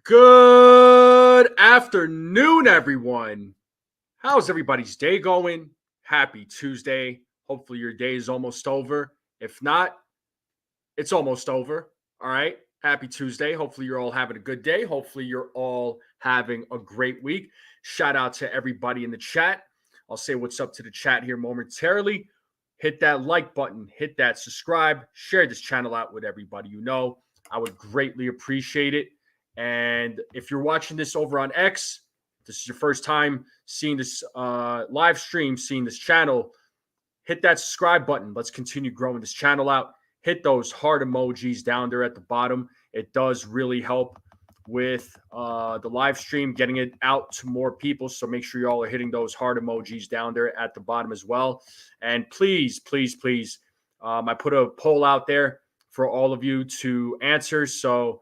Good afternoon, everyone. How's everybody's day going? Happy Tuesday. Hopefully, your day is almost over. If not, it's almost over. All right. Happy Tuesday. Hopefully, you're all having a good day. Hopefully, you're all having a great week. Shout out to everybody in the chat. I'll say what's up to the chat here momentarily. Hit that like button, hit that subscribe, share this channel out with everybody you know. I would greatly appreciate it. And if you're watching this over on X, this is your first time seeing this live stream, seeing this channel, hit that subscribe button. Let's continue growing this channel out. Hit those heart emojis down there at the bottom. It does really help with the live stream, getting it out to more people. So make sure you all are hitting those heart emojis down there at the bottom as well. And please, please, please, I put a poll out there for all of you to answer. So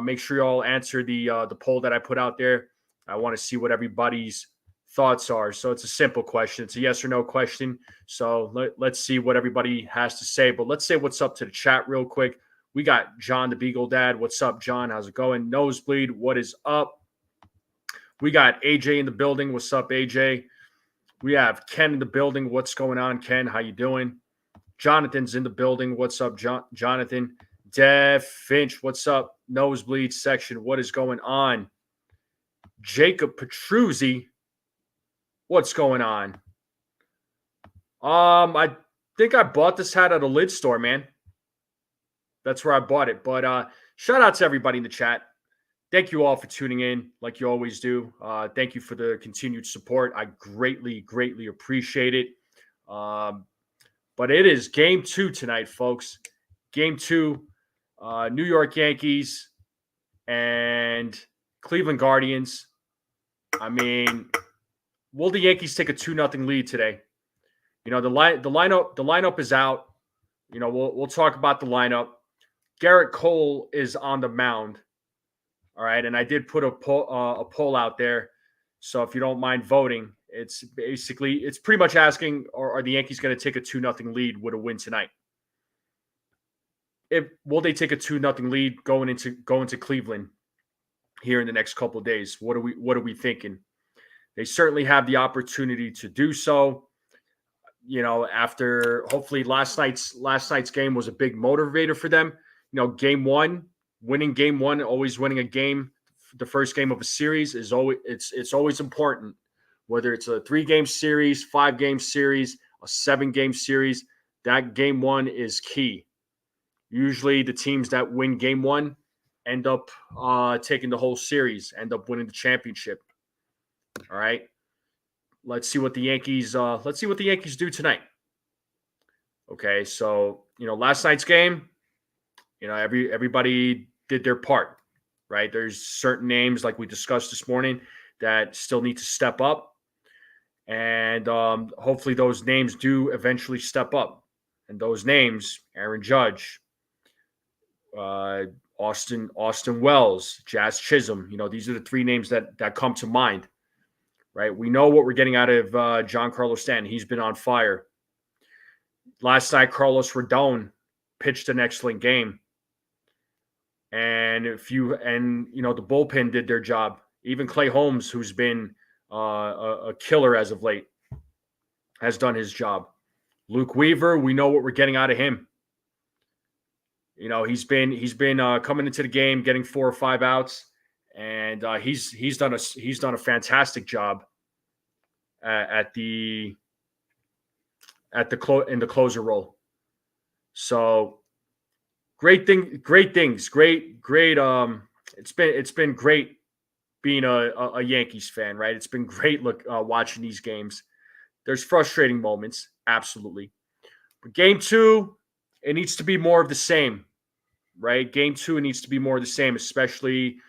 make sure you all answer the poll that I put out there. I want to see what everybody's thoughts are. So it's a simple question. It's a yes or no question. So let's see what everybody has to say. But let's say what's up to the chat real quick. We got John the Beagle Dad. What's up, John? How's it going? Nosebleed, what is up? We got AJ in the building. What's up, AJ? We have Ken in the building. What's going on, Ken? How you doing? Jonathan's in the building. What's up, Jonathan? Dev Finch, what's up? Nosebleed section, what is going on? Jacob Petruzzi, what's going on? I think I bought this hat at a lid store, man. That's where I bought it. But shout out to everybody in the chat. Thank you all for tuning in like you always do. Thank you for the continued support. I greatly, greatly appreciate it. But it is game 2 tonight, folks. Game 2, New York Yankees and Cleveland Guardians. I mean, will the Yankees take a 2-0 lead today? You know, the lineup is out. You know, we'll talk about the lineup. Garrett Cole is on the mound. All right, and I did put a poll out there. So if you don't mind voting, it's pretty much asking, are the Yankees going to take a 2-0 lead with a win tonight? Will they take a 2-0 lead going into Cleveland here in the next couple of days? What are we thinking? They certainly have the opportunity to do so. You know, after hopefully last night's game was a big motivator for them. You know, winning game one, always winning a game, the first game of a series is always it's always important. Whether it's a 3-game series, 5-game series, a 7-game series, that game one is key. Usually the teams that win game one end up taking the whole series, end up winning the championship. All right. Let's see what the Yankees do tonight. Okay, so you know, last night's game, you know, everybody did their part, right? There's certain names like we discussed this morning that still need to step up, and hopefully those names do eventually step up. And those names: Aaron Judge, Austin Wells, Jazz Chisholm. You know, these are the 3 names that come to mind. Right, we know what we're getting out of Giancarlo Stanton. He's been on fire. Last night, Carlos Rodon pitched an excellent game, and the bullpen did their job. Even Clay Holmes, who's been a killer as of late, has done his job. Luke Weaver, we know what we're getting out of him. You know, he's been coming into the game, getting 4 or 5 outs. And he's done a fantastic job in the closer role. So great things. It's been great being a Yankees fan, right? It's been great watching these games. There's frustrating moments, absolutely, but game 2, it needs to be more of the same, right? Game 2, it needs to be more of the same, especially,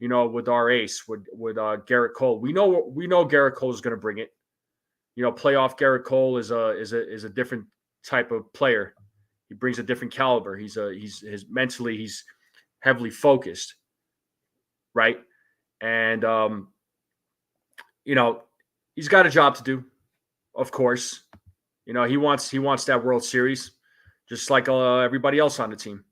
you know, with our ace, with Garrett Cole. We know Garrett Cole is going to bring it. You know, playoff Garrett Cole is a different type of player. He brings a different caliber. He's mentally he's heavily focused, right? And you know, he's got a job to do, of course. You know, he wants that World Series, just like everybody else on the team,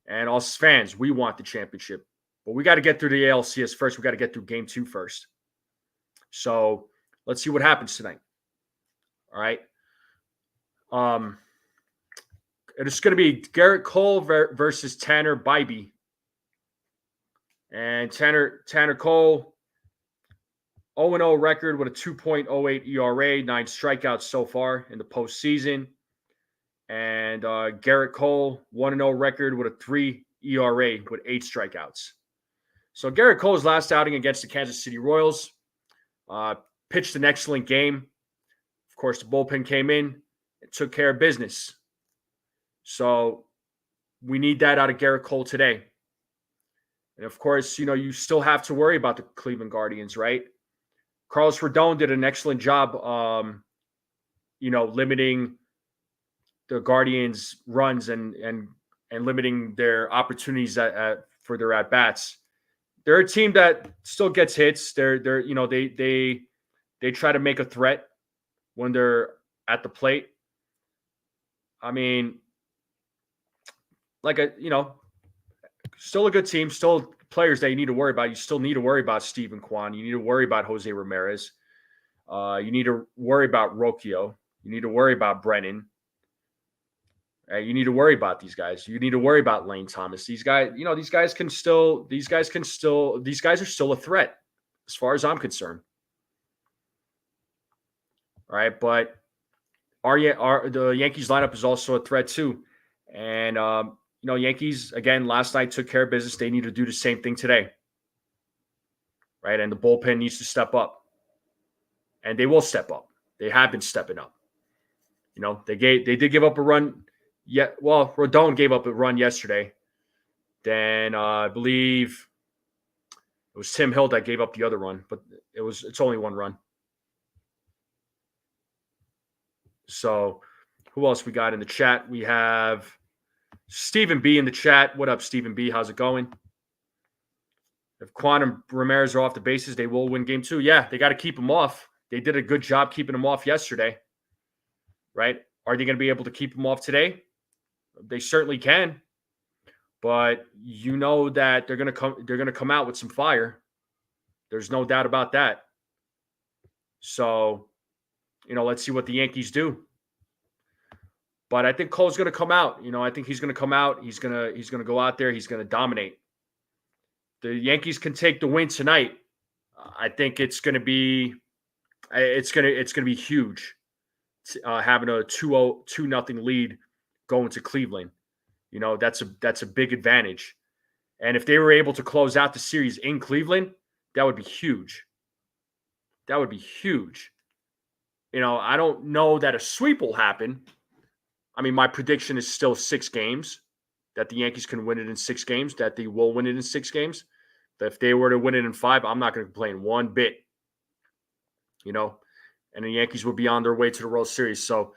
and us fans. We want the championship. But we got to get through the ALCS first. We got to get through game 2 first. So let's see what happens tonight. All right. It's going to be Garrett Cole versus Tanner Bibee. And Tanner Cole, 0-0 record with a 2.08 ERA, 9 strikeouts so far in the postseason. And Garrett Cole, 1-0 record with a 3 ERA with 8 strikeouts. So Garrett Cole's last outing against the Kansas City Royals, pitched an excellent game. Of course, the bullpen came in and took care of business. So we need that out of Garrett Cole today. And of course, you still have to worry about the Cleveland Guardians, right? Carlos Rodon did an excellent job, limiting the Guardians' runs and limiting their opportunities for their at bats. They're a team that still gets hits. They try to make a threat when they're at the plate. I mean, still a good team, still players that you need to worry about. You still need to worry about Steven Kwan. You need to worry about Jose Ramirez. You need to worry about Rocchio. You need to worry about Brennan. You need to worry about these guys. You need to worry about Lane Thomas. These guys are still a threat as far as I'm concerned. All right, but the Yankees lineup is also a threat too. And Yankees, again, last night took care of business. They need to do the same thing today. Right? And the bullpen needs to step up. And they will step up. They have been stepping up. They did give up a run. Yeah, well, Rodon gave up a run yesterday. Then I believe it was Tim Hill that gave up the other run, but it's only one run. So who else we got in the chat? We have Stephen B in the chat. What up, Stephen B? How's it going? If Kwan and Ramirez are off the bases, they will win game 2. Yeah, they got to keep them off. They did a good job keeping them off yesterday. Right? Are they going to be able to keep them off today? They certainly can. But you know that they're going to come out with some fire. There's no doubt about that. So, let's see what the Yankees do. But I think Cole's going to come out. I think he's going to come out. He's going to go out there. He's going to dominate. The Yankees can take the win tonight. I think it's going to be huge. Having a 2-0 lead going to Cleveland. That's a big advantage. And if they were able to close out the series in Cleveland, that would be huge. That would be huge. I don't know that a sweep will happen. I mean, my prediction is still 6 games, that the Yankees can win it in 6 games, that they will win it in 6 games. But if they were to win it in 5, I'm not going to complain one bit. And the Yankees will be on their way to the World Series. So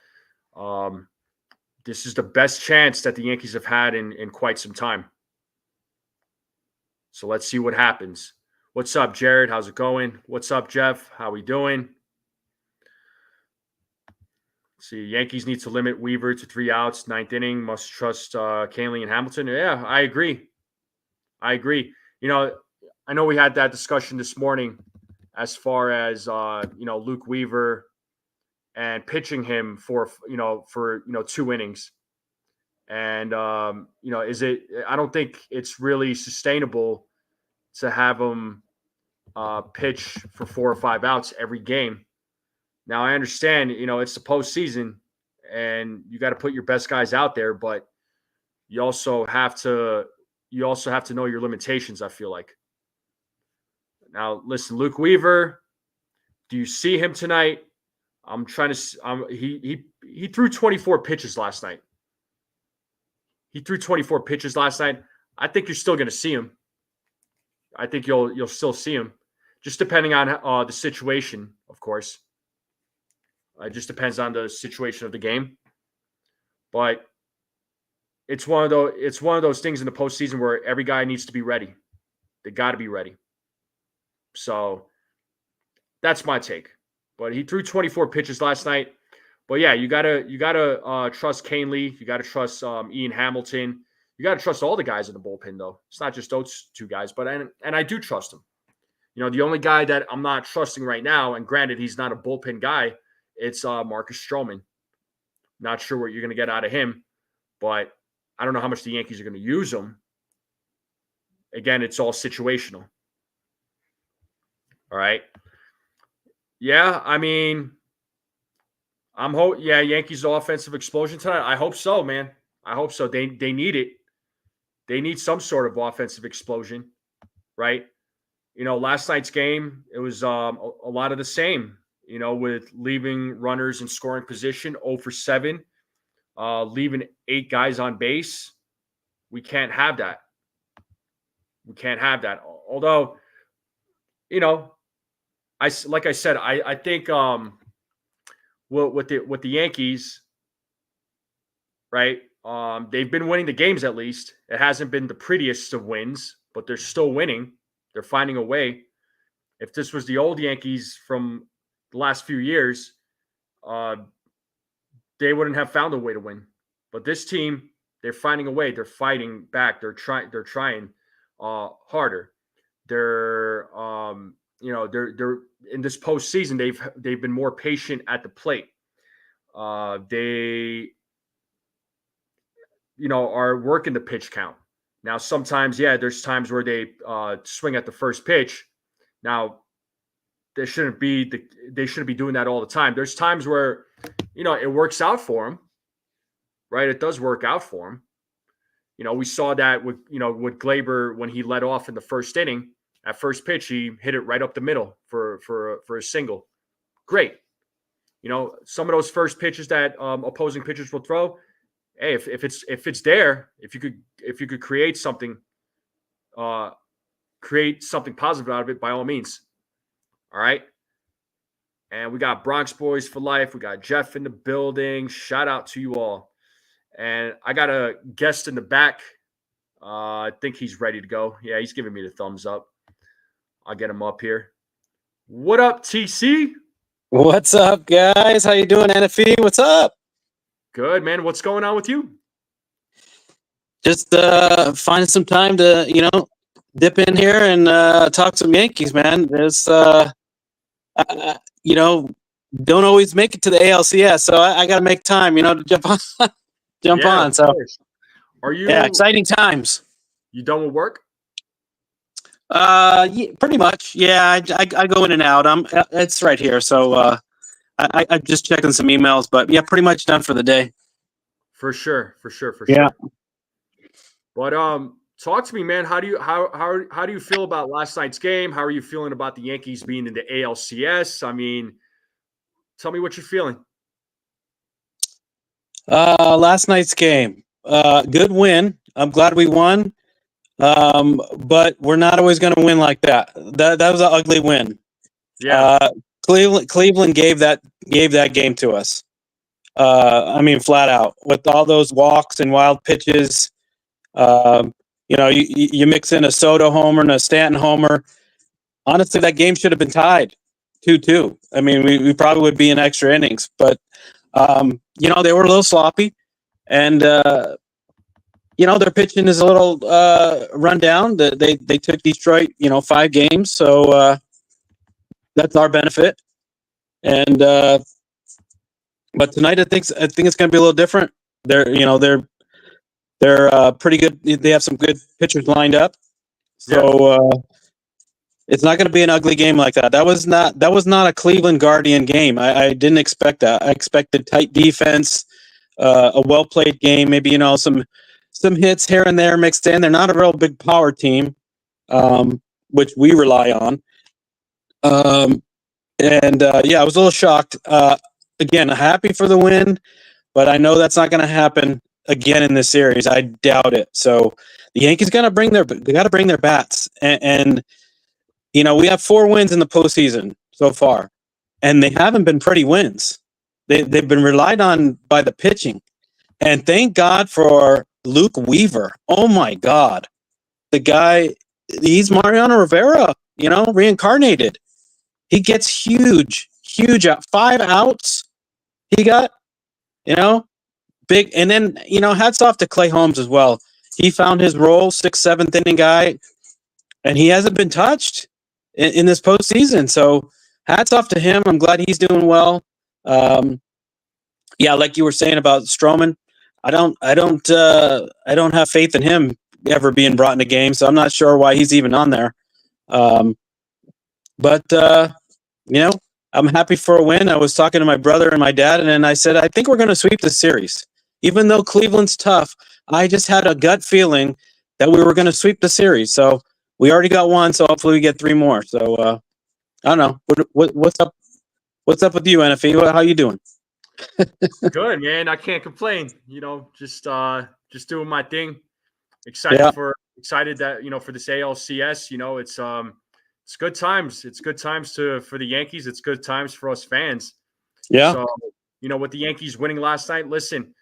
this is the best chance that the Yankees have had in quite some time. So let's see what happens. What's up, Jared? How's it going? What's up, Jeff? How we doing? Let's see, Yankees need to limit Weaver to 3 outs, 9th inning. Must trust Kahnle and Hamilton. Yeah, I agree. I know we had that discussion this morning as far as Luke Weaver and pitching him for 2 innings. And I don't think it's really sustainable to have him pitch for 4 or 5 outs every game. Now I understand, it's the postseason and you got to put your best guys out there, but you also have to know your limitations, I feel like. Now, listen, Luke Weaver, do you see him tonight? He threw 24 pitches last night. I think you're still going to see him. I think you'll still see him, just depending on the situation, of course. It just depends on the situation of the game. But it's one of those things in the postseason where every guy needs to be ready. They got to be ready. So that's my take. But he threw 24 pitches last night. But yeah, you gotta trust Kahnle. You gotta trust Ian Hamilton. You You got to trust all the guys in the bullpen, though. It's not just those two guys, but and I do trust them. The only guy that I'm not trusting right now, and granted, he's not a bullpen guy, it's Marcus Stroman. Not sure what you're going to get out of him, but I don't know how much the Yankees are going to use him. Again, it's all situational. All right. Yeah, I mean, Yankees offensive explosion tonight. I hope so, man. I hope so. They need it. They need some sort of offensive explosion, right? Last night's game, it was a lot of the same, with leaving runners in scoring position 0 for 7, leaving 8 guys on base. We can't have that. We can't have that. Although, I think with the Yankees, right? They've been winning the games at least. It hasn't been the prettiest of wins, but they're still winning. They're finding a way. If this was the old Yankees from the last few years, they wouldn't have found a way to win. But this team, they're finding a way. They're fighting back. They're trying harder. They're they're in this postseason. They've been more patient at the plate. They are working the pitch count. Now, sometimes, there's times where they swing at the first pitch. Now, they shouldn't be doing that all the time. There's times where, it works out for them, right? It does work out for them. We saw that with Glaber when he led off in the first inning. At first pitch, he hit it right up the middle for a single. Great. Some of those first pitches that opposing pitchers will throw. Hey, if it's there, if you could create something positive out of it, by all means. All right. And we got Bronx Boys for life. We got Jeff in the building. Shout out to you all. And I got a guest in the back. I think he's ready to go. Yeah, he's giving me the thumbs up. I'll get him up here. What up, TC? What's up, guys? How you doing, NFE? What's up? Good, man. What's going on with you? Just finding some time to, dip in here and talk some Yankees, man. There's, don't always make it to the ALCS, so I got to make time, to jump on. So, are you? Yeah, exciting times. You done with work? Yeah, pretty much. Yeah, I go in and out. It's right here, so I'm just checking some emails, but yeah, pretty much done for the day. For sure. Yeah. But talk to me, man. How do you feel about last night's game? How are you feeling about the Yankees being in the ALCS? I mean, tell me what you're feeling. Last night's game, good win. I'm glad we won. But we're not always going to win like that. That was an ugly win. Yeah. Cleveland gave that game to us. Flat out, with all those walks and wild pitches. You mix in a Soto homer and a Stanton homer. Honestly, that game should have been tied 2-2. I mean, we probably would be in extra innings, but they were a little sloppy, and their pitching is a little run down. They took Detroit 5 games, so that's our benefit. And but tonight I think it's going to be a little different. They're pretty good. They have some good pitchers lined up, so it's not going to be an ugly game like that. That was not a Cleveland Guardian game. I didn't expect that. I expected tight defense, a well played game. Maybe some hits here and there mixed in. They're not a real big power team, which we rely on. I was a little shocked. Again, happy for the win, but I know that's not going to happen again in this series. I doubt it. So the Yankees got to bring their bats, and we have 4 wins in the postseason so far, and they haven't been pretty wins. They've been relied on by the pitching, and thank God for Luke Weaver. Oh my God, the guy, he's Mariano Rivera, reincarnated. He gets huge out, 5 outs. He got, big, and then hats off to Clay Holmes as well. he found his role, 6th, 7th inning guy, and he hasn't been touched in this postseason. So hats off to him. I'm glad he's doing well. Yeah, like you were saying about Stroman, I don't have faith in him ever being brought in a game. So I'm not sure why he's even on there. But I'm happy for a win. I was talking to my brother and my dad, and then I said, I think we're going to sweep the series. Even though Cleveland's tough, I just had a gut feeling that we were going to sweep the series. So we already got one, so hopefully we get 3 more. So I don't know. What's up? What's up with you, NFE? How you doing? Good, man. I can't complain. Just doing my thing. Excited that for this ALCS. It's good times. It's good times for the Yankees. It's good times for us fans. Yeah. So, with the Yankees winning last night, listen,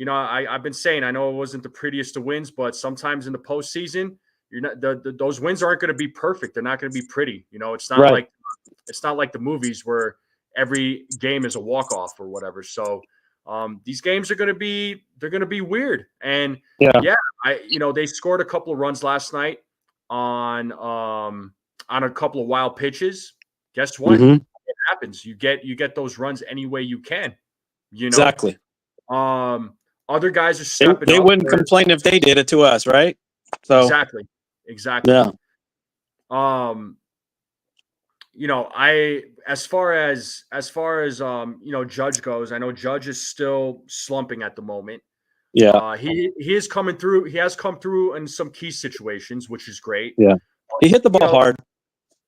I've been saying, I know it wasn't the prettiest of wins, but sometimes in the postseason, you're not those wins aren't going to be perfect. They're not going to be pretty. It's not like the movies where every game is a walk-off or whatever. So these games are going to be weird. And they scored a couple of runs last night on a couple of wild pitches. Guess what? Mm-hmm. It happens. You get those runs any way you can. Exactly. Other guys are stepping up. They wouldn't complain if they did it to us, right? So exactly. Yeah. As far as Judge goes, I know Judge is still slumping at the moment. Yeah. He is coming through. He has come through in some key situations, which is great. Yeah. He hit the ball hard.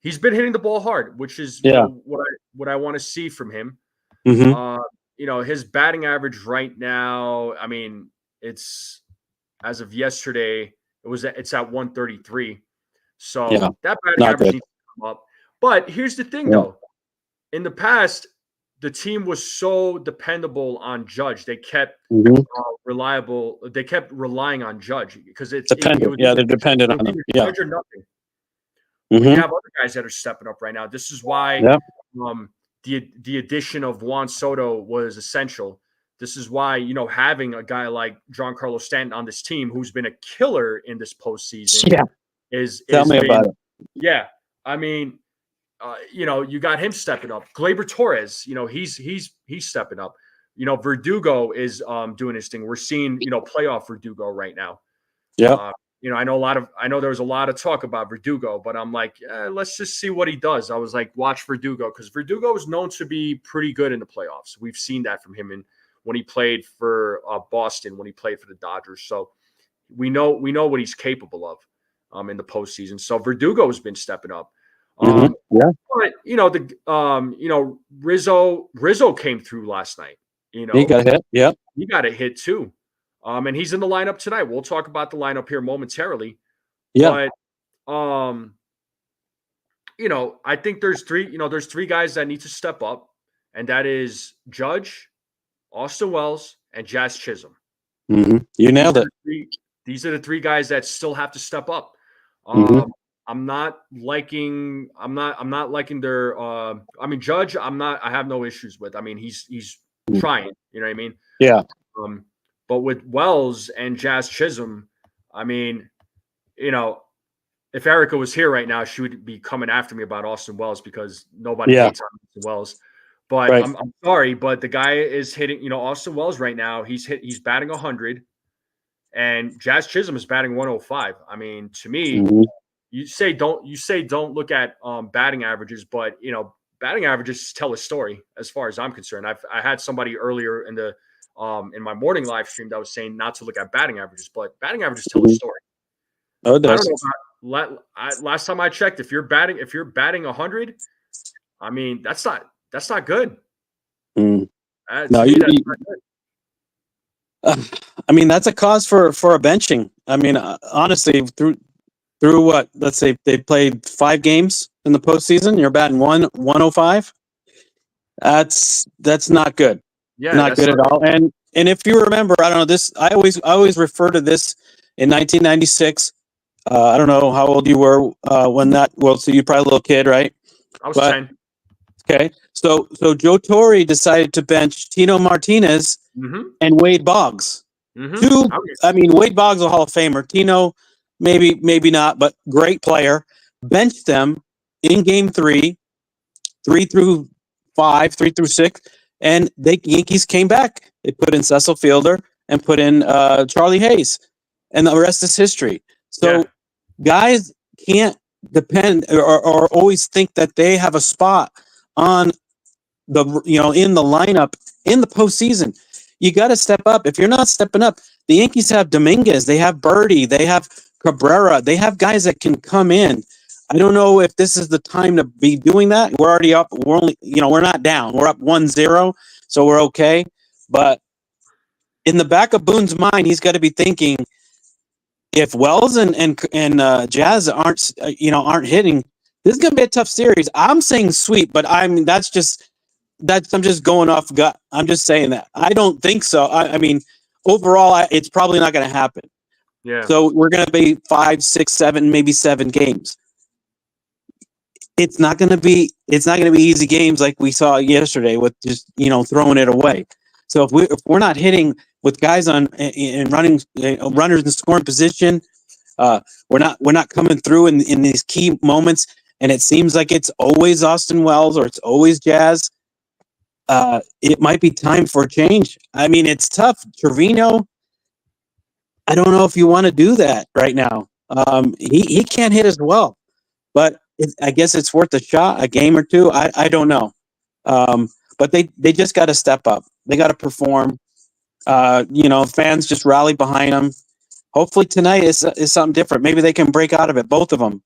He's been hitting the ball hard, which is what I want to see from him. Mm-hmm. His batting average right now, I mean, it's as of yesterday, it's at 133. So that batting average needs to come up. But here's the thing, though. In the past, the team was so dependable on Judge. They kept reliable. They kept relying on Judge because it's dependent. They're dependent on him. Yeah. Judge or nothing. Mm-hmm. We have other guys that are stepping up right now. This is why the addition of Juan Soto was essential. This is why, having a guy like Giancarlo Stanton on this team who's been a killer in this postseason Tell me about it. Yeah. I mean, you got him stepping up. Gleyber Torres, he's stepping up. Verdugo is doing his thing. We're seeing, playoff Verdugo right now. Yeah. I know there was a lot of talk about Verdugo, but I'm like, let's just see what he does. I was like, watch Verdugo, because Verdugo is known to be pretty good in the playoffs. We've seen that from him when he played for Boston, when he played for the Dodgers. So we know what he's capable of in the postseason. So Verdugo has been stepping up. But Rizzo came through last night. He got hit. Yeah, he got a hit too. And he's in the lineup tonight. We'll talk about the lineup here momentarily. Yeah. But I think there's three guys that need to step up, and that is Judge, Austin Wells, and Jazz Chisholm. Mm-hmm. You nailed it. These are the 3 guys that still have to step up. I'm not liking their I mean, Judge, I have no issues with. I mean, he's trying, you know what I mean? Yeah. But with Wells and Jazz Chisholm, I mean, if Erica was here right now, she would be coming after me about Austin Wells because nobody hates Austin Wells. But I'm sorry, but the guy is hitting, Austin Wells right now, he's batting 100, and Jazz Chisholm is batting 105. I mean, to me, you say don't look at batting averages, but batting averages tell a story as far as I'm concerned. I had somebody earlier in the in my morning live stream that was saying not to look at batting averages, but batting averages tell a story. Oh, it does. I don't know. Last time I checked, if you're batting 100, I mean that's not good. No, that's not good. I mean, that's a cause for a benching. I mean, honestly, through what? Let's say they played 5 games in the postseason. You're batting 105. That's not good. Yeah, not good at all. And if you remember, I don't know this. I always refer to this in 1996. I don't know how old you were when that. Well, so you're probably a little kid, right? I was 10. Okay, so Joe Torre decided to bench Tino Martinez and Wade Boggs. Two, I mean, Wade Boggs, a Hall of Famer. Tino, maybe not, but great player. Benched them in game 3 through 5, 3 through 6, and the Yankees came back. They put in Cecil Fielder and put in Charlie Hayes, and the rest is history. So guys can't depend or always think that they have a spot on the in the lineup in the postseason. You got to step up. If you're not stepping up, the Yankees have Dominguez, they have Birdie, they have Cabrera, they have guys that can come in. I don't know if this is the time to be doing that. We're already up. We're only, we're not down. We're up 1-0, so we're okay. But in the back of Boone's mind, he's got to be thinking, if Wells and Jazz aren't hitting, this is going to be a tough series. I'm saying sweep, but I'm just going off gut. I'm just saying that. I don't think so. I mean, overall, it's probably not going to happen. Yeah. So we're going to be 5, 6, 7, maybe 7 games. It's not going to be easy games like we saw yesterday with just throwing it away. So if we're not hitting with guys on in running runners in scoring position, we're not coming through in these key moments, and it seems like it's always Austin Wells or it's always Jazz. It might be time for a change. I mean, it's tough. Trevino, I don't know if you want to do that right now. He can't hit as well, but I guess it's worth a shot, a game or two. I don't know. But they just got to step up. They got to perform. Fans just rally behind them. Hopefully tonight is something different. Maybe they can break out of it, both of them.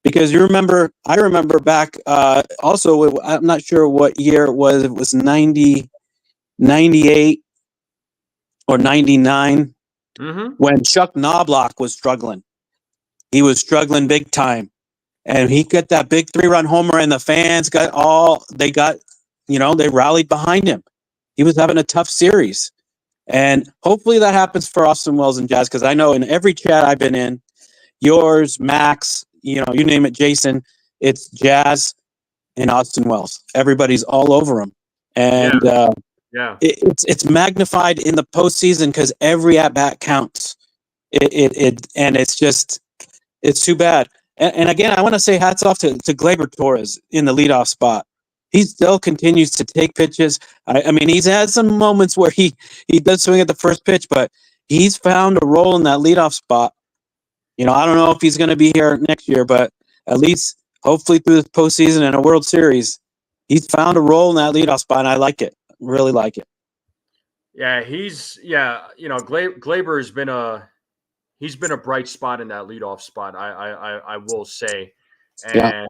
Because I remember back, also, I'm not sure what year it was. It was 90, 98 or 99 when Chuck Knobloch was struggling. He was struggling big time. And he got that big 3-run homer, and the fans they rallied behind him. He was having a tough series. And hopefully that happens for Austin Wells and Jazz, because I know in every chat I've been in, yours, Max, you name it, Jason, it's Jazz and Austin Wells. Everybody's all over him. And it's magnified in the postseason because every at-bat counts. And it's too bad. And again, I want to say hats off to Gleyber Torres in the leadoff spot. He still continues to take pitches. I mean, he's had some moments where he does swing at the first pitch, but he's found a role in that leadoff spot. I don't know if he's going to be here next year, but at least hopefully through this postseason and a World Series, he's found a role in that leadoff spot, and I like it. Really like it. Yeah, Gleyber has been a bright spot in that leadoff spot. I will say, and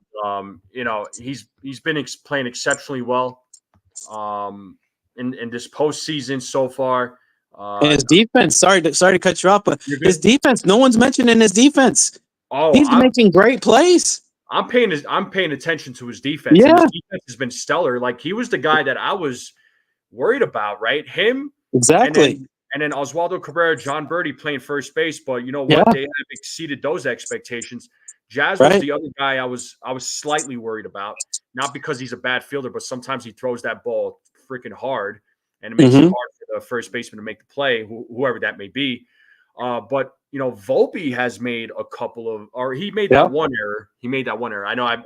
he's been playing exceptionally well in this postseason so far. And his defense. Sorry to cut you off, but his defense. No one's mentioning his defense. Oh, he's making great plays. I'm paying attention to his defense. Yeah, and his defense has been stellar. Like, he was the guy that I was worried about, right? Him exactly. And then Oswaldo Cabrera, John Birdie playing first base, but you know what? They have exceeded those expectations. Jazz was the other guy I was slightly worried about, not because he's a bad fielder, but sometimes he throws that ball freaking hard, and it makes it hard for the first baseman to make the play, whoever that may be. But Volpe has made a couple of, or he made that one error. He made that one error. I know.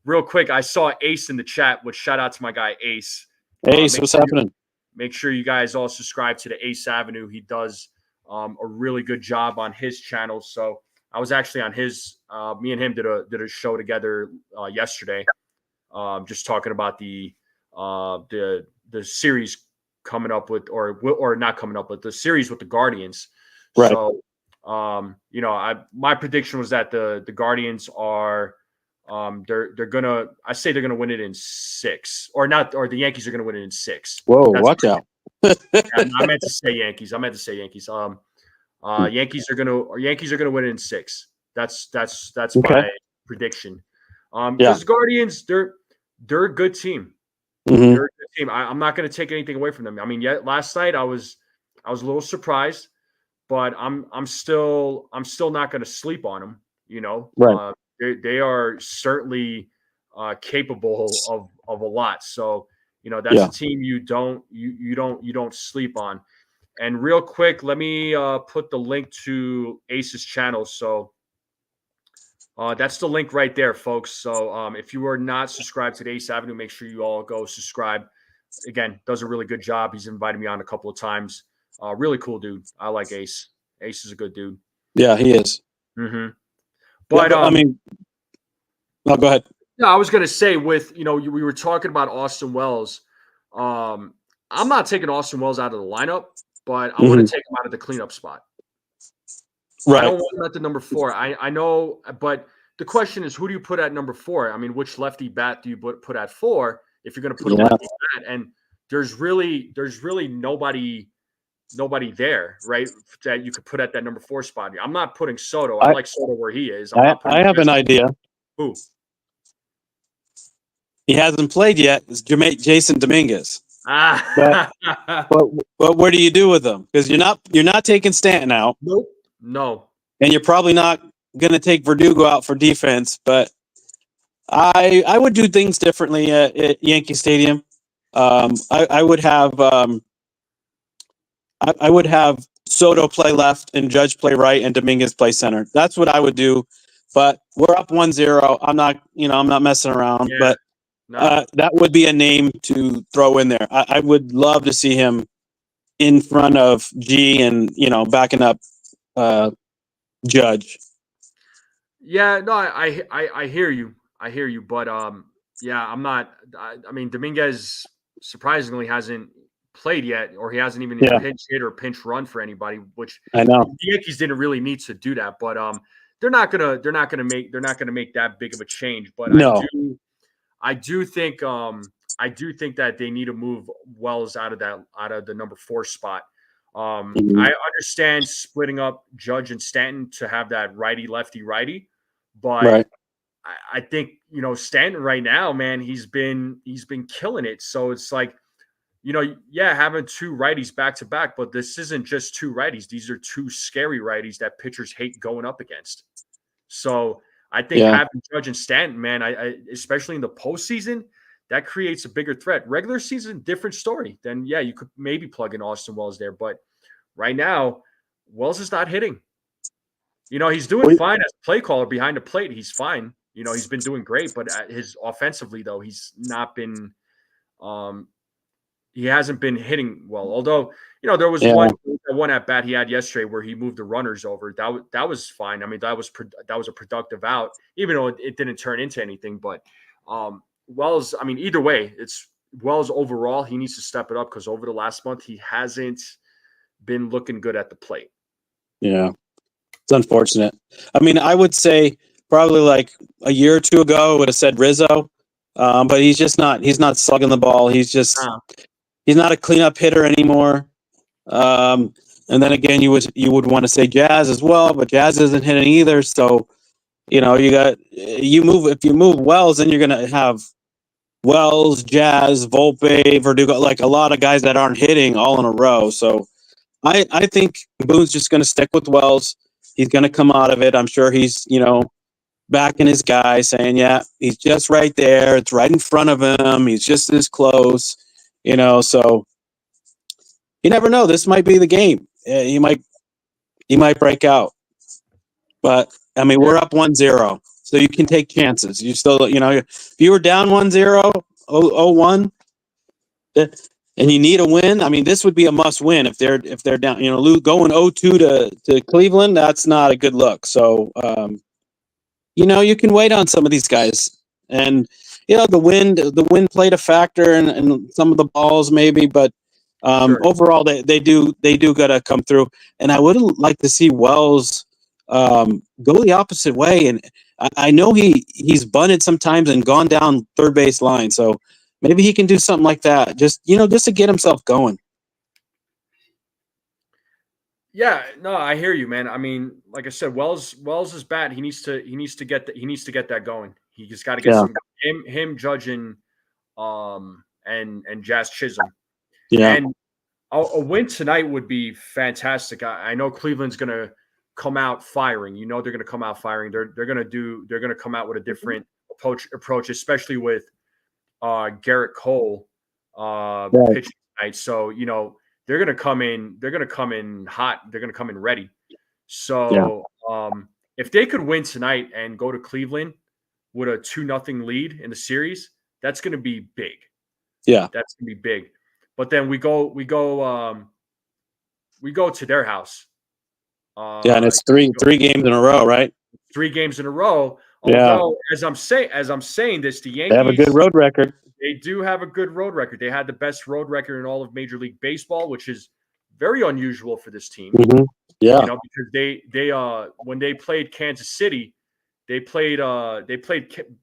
Real quick, I saw Ace in the chat, which shout out to my guy Ace. Ace, what's happening? Make sure you guys all subscribe to the Ace Avenue. He does a really good job on his channel. So I was actually on his. Me and him did a show together yesterday, just talking about the series coming up with, or not coming up with, the series with the Guardians. Right. So my prediction was that the Guardians are. They're gonna win it in 6, or not, or the Yankees are gonna win it in 6. Whoa, watch out! I meant to say Yankees. Yankees are gonna win it in 6. That's my prediction. Because Guardians, they're a good team. They're a good team. I'm not gonna take anything away from them. I mean, last night I was a little surprised, but I'm still not gonna sleep on them. Right. They are certainly capable of a lot. So, That's a team you don't sleep on. And real quick, let me put the link to Ace's channel. So that's the link right there, folks. So if you are not subscribed to the Ace Avenue, make sure you all go subscribe. Again, does a really good job. He's invited me on a couple of times. Really cool dude. I like Ace. Ace is a good dude. Yeah, he is. Mm-hmm. But I mean, no, go ahead. No, I was going to say we were talking about Austin Wells. I'm not taking Austin Wells out of the lineup, but I want to take him out of the cleanup spot. Right. I don't want him at the number 4. I know, but the question is, who do you put at number 4? I mean, which lefty bat do you put at 4 if you're going to put a lefty bat? And there's really nobody there, right, that you could put at that number 4 spot. I'm not putting Soto. I like Soto where he is. I have an idea. Who? He hasn't played yet. It's Jason Dominguez. But what do you do with him? Because you're not taking Stanton out. Nope. No. And you're probably not going to take Verdugo out for defense. But I would do things differently at Yankee Stadium. I would have I would have Soto play left and Judge play right and Dominguez play center. That's what I would do. But we're up 1-0. I'm not messing around. Yeah. But that would be a name to throw in there. I would love to see him in front of G and, backing up Judge. Yeah, no, I hear you. I hear you. But, I'm not – I mean, Dominguez surprisingly hasn't played yet, or he hasn't even pinch hit or pinch run for anybody, which I know the Yankees didn't really need to do that. But they're not gonna make that big of a change. But no. I do think that they need to move Wells out of the number 4 spot. I understand splitting up Judge and Stanton to have that righty lefty righty, but I think Stanton right now, man, he's been killing it. So it's like, having 2 righties back to back, but this isn't just 2 righties. These are 2 scary righties that pitchers hate going up against. So I think having Judge and Stanton, man, I especially in the postseason, that creates a bigger threat. Regular season, different story. Then, you could maybe plug in Austin Wells there. But right now, Wells is not hitting. He's doing fine as play caller behind the plate. He's fine. He's been doing great. But his offensively, though, he's not been he hasn't been hitting well. Although, there was one at bat he had yesterday where he moved the runners over. That was fine. I mean, that was a productive out, even though it didn't turn into anything. But Wells, I mean, either way, it's Wells overall. He needs to step it up because over the last month he hasn't been looking good at the plate. Yeah, it's unfortunate. I mean, I would say probably like a year or 2 ago, I would have said Rizzo, but he's just not. He's not slugging the ball. He's just. He's not a cleanup hitter anymore. And then again, you would want to say Jazz as well, but Jazz isn't hitting either. So, if you move Wells, then you're gonna have Wells, Jazz, Volpe, Verdugo, like a lot of guys that aren't hitting all in a row. So I think Boone's just gonna stick with Wells. He's gonna come out of it. I'm sure he's, backing his guy, saying, he's just right there. It's right in front of him. He's just this close. So you never know. This might be the game. He might break out. But I mean, we're up 1-0, so you can take chances. You still, if you were down 1-0, 0-1, and you need a win. I mean, this would be a must win if they're down. Going 0-2 to Cleveland, that's not a good look. So, you can wait on some of these guys and. The wind played a factor in some of the balls maybe, but overall they do got to come through. And I would like to see Wells go the opposite way. And I know he's bunted sometimes and gone down third base line, so maybe he can do something like that. Just to get himself going. Yeah, no, I hear you, man. I mean, like I said, Wells is bad. He needs to get that going. He just got to get him judging, and Jazz Chisholm. Yeah, and a win tonight would be fantastic. I know Cleveland's going to come out firing. They're going to come out firing. They're going to come out with a different approach, especially with Garrett Cole Right. pitching tonight. So, they're going to come in. They're going to come in hot. They're going to come in ready. Yeah. So, if they could win tonight and go to Cleveland with a 2-0 lead in the series, that's going to be big. Yeah. That's going to be big. But then we go to their house. Yeah, and it's three games in a row, right? 3 games in a row. Yeah. Although, as I'm saying this, the They have a good Yankees, road record. they do have a good road record. They had the best road record in all of Major League Baseball, which is very unusual for this team. Mm-hmm. Yeah. Because they when they played Kansas City, they played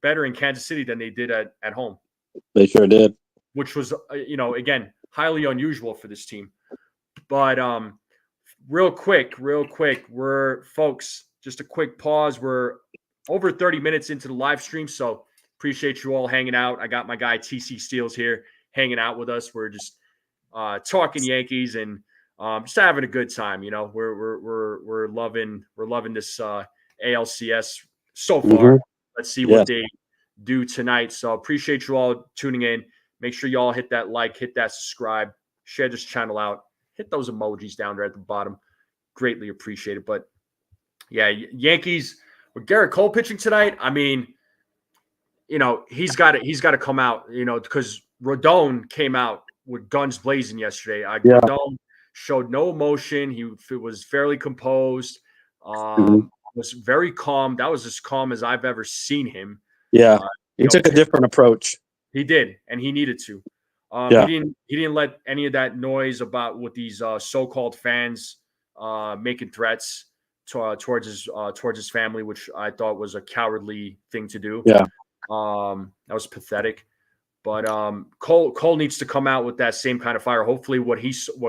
better in Kansas City than they did at home, They sure did. which was again highly unusual for this team. But real quick, we're folks, just a quick pause. We're over 30 minutes into the live stream, so appreciate you all hanging out. I got my guy TC Steels here hanging out with us. We're just talking Yankees and just having a good time. We're loving this ALCS so far. Mm-hmm. Let's see what they do tonight. So appreciate you all tuning in. Make sure you all hit that like, hit that subscribe, share this channel out, hit those emojis down there at the bottom. Greatly appreciated. But yeah, Yankees with Garrett Cole pitching tonight. I mean, he's got to come out. Because Rodon came out with guns blazing yesterday. Rodon showed no emotion. He was fairly composed. Was very calm. That was as calm as I've ever seen him. Yeah, he took a different approach. He did, and he needed to. He didn't let any of that noise about with these so-called fans making threats towards his family, which I thought was a cowardly thing to do. Yeah, that was pathetic. But Cole needs to come out with that same kind of fire. Hopefully, what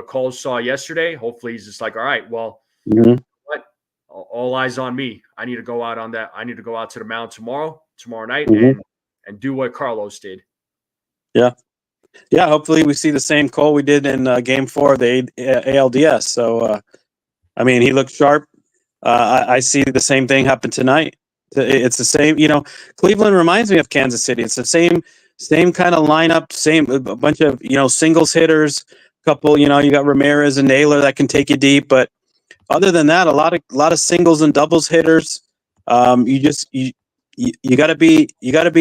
Cole saw yesterday. Hopefully, he's just like, all right, well, what? All eyes on me. I need to go out on that. I need to go out to the mound tomorrow night, and do what Carlos did. Yeah. Yeah, hopefully we see the same Cole we did in Game 4 of the ALDS. So, I mean, he looked sharp. I see the same thing happen tonight. It's the same. Cleveland reminds me of Kansas City. It's the same kind of lineup. A bunch of singles hitters. Couple. You got Ramirez and Naylor that can take you deep. But other than that, a lot of singles and doubles hitters. You got to be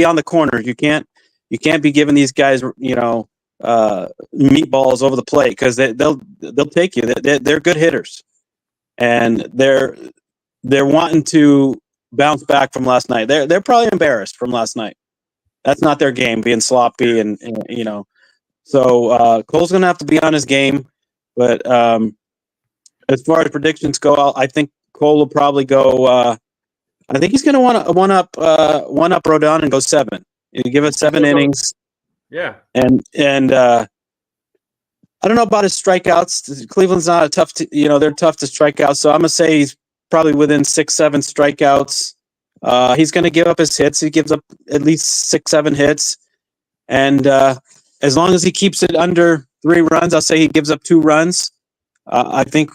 on the corners. You can't be giving these guys, meatballs over the plate because they'll take you. They're good hitters, and they're wanting to bounce back from last night. They're probably embarrassed from last night. That's not their game, being sloppy and. So Cole's going to have to be on his game, but as far as predictions go, I think Cole will probably go. I think he's going to want to one up Rodon and go 7. You give it 7 innings. Yeah. And I don't know about his strikeouts. Cleveland's not a tough, they're tough to strike out. So I'm going to say he's probably within 6-7 strikeouts. He's going to give up his hits. He gives up at least 6-7 hits. And as long as he keeps it under 3 runs, I'll say he gives up 2 runs. I think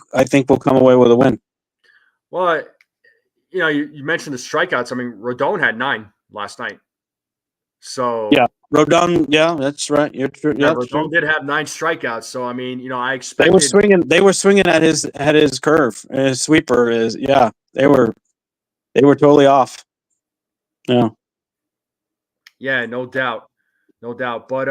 we'll come away with a win. Well, you mentioned the strikeouts. I mean, Rodon had 9 last night. So yeah, Rodon. Yeah, that's right. You're true. Yeah, Rodon did have 9 strikeouts. So I mean, I expected they were swinging at his curve. His sweeper is they were totally off. Yeah. Yeah, no doubt. But but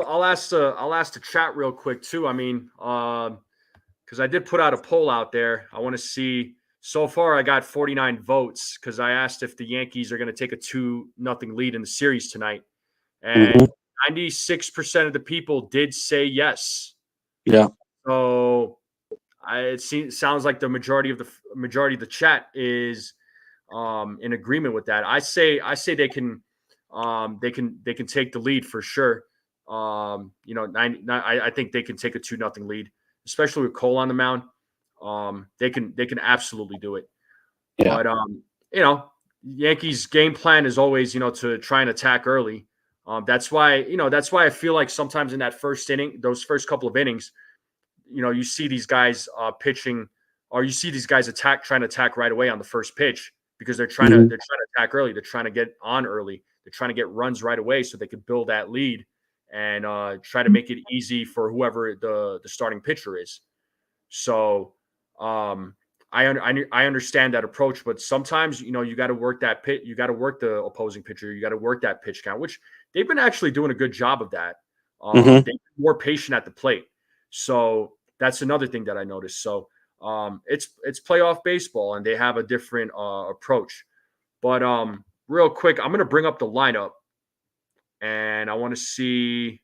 I'll ask the chat real quick too. I mean, because I did put out a poll out there. I want to see. So far, I got 49 votes because I asked if the Yankees are going to take a 2-0 lead in the series tonight, and 96% of the people did say yes. Yeah. So it sounds like the majority of the chat is in agreement with that. I say they can take the lead for sure. I think they can take a 2-0 lead, especially with Cole on the mound. They can absolutely do it. Yeah. But Yankees game plan is always, to try and attack early. That's why I feel like sometimes in that first inning, those first couple of innings, you see these guys pitching, or you see these guys trying to attack right away on the first pitch because they're trying to attack early. They're trying to get on early. They're trying to get runs right away so they could build that lead and try to make it easy for whoever the starting pitcher is. So I understand that approach, but sometimes, you got to work that pit. You got to work the opposing pitcher. You got to work that pitch count, which they've been actually doing a good job of that. They've been more patient at the plate. So that's another thing that I noticed. So it's playoff baseball, and they have a different approach. But real quick, I'm going to bring up the lineup, and I want to see.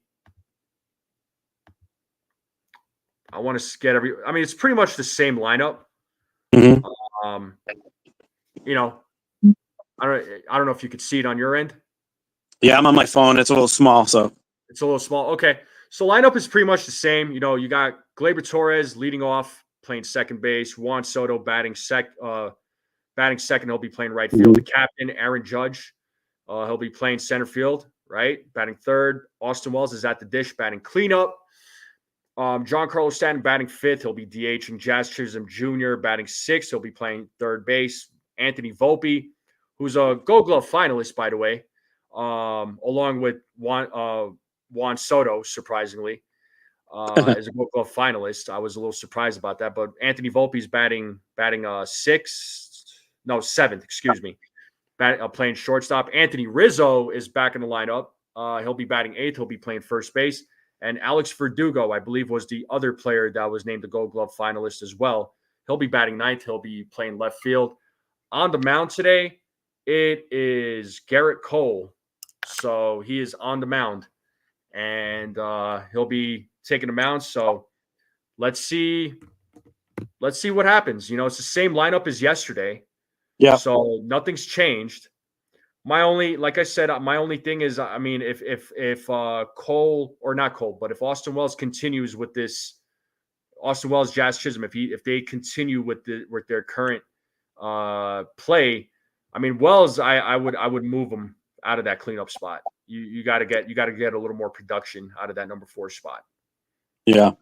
I want to get it's pretty much the same lineup. Mm-hmm. I don't know if you could see it on your end. Yeah, I'm on my phone. It's a little small, so it's a little small. Okay, so lineup is pretty much the same. You got Gleyber Torres leading off, playing second base. Juan Soto batting second. He'll be playing right field. The captain, Aaron Judge, he'll be playing center field. Right, batting third. Austin Wells is at the dish, batting cleanup. Giancarlo Stanton batting fifth. He'll be DHing. Jazz Chisholm Jr. batting sixth. He'll be playing third base. Anthony Volpe, who's a Gold Glove finalist, by the way, along with Juan Soto, surprisingly, is a Gold Glove finalist. I was a little surprised about that, but Anthony Volpe's batting seventh, excuse me, playing shortstop. Anthony Rizzo is back in the lineup. He'll be batting eighth. He'll be playing first base. And Alex Verdugo, I believe, was the other player that was named the Gold Glove finalist as well. He'll be batting ninth. He'll be playing left field. On the mound today, it is Garrett Cole. So he is on the mound, and he'll be taking the mound. So let's see what happens. It's the same lineup as yesterday. Yeah. So nothing's changed. Like I said, my only thing is, if Cole, or not Cole, but if Austin Wells continues with this, Austin Wells, Jazz Chisholm, if they continue with their current play, Wells, I would move him out of that cleanup spot. You got to get a little more production out of that number 4 spot. Yeah.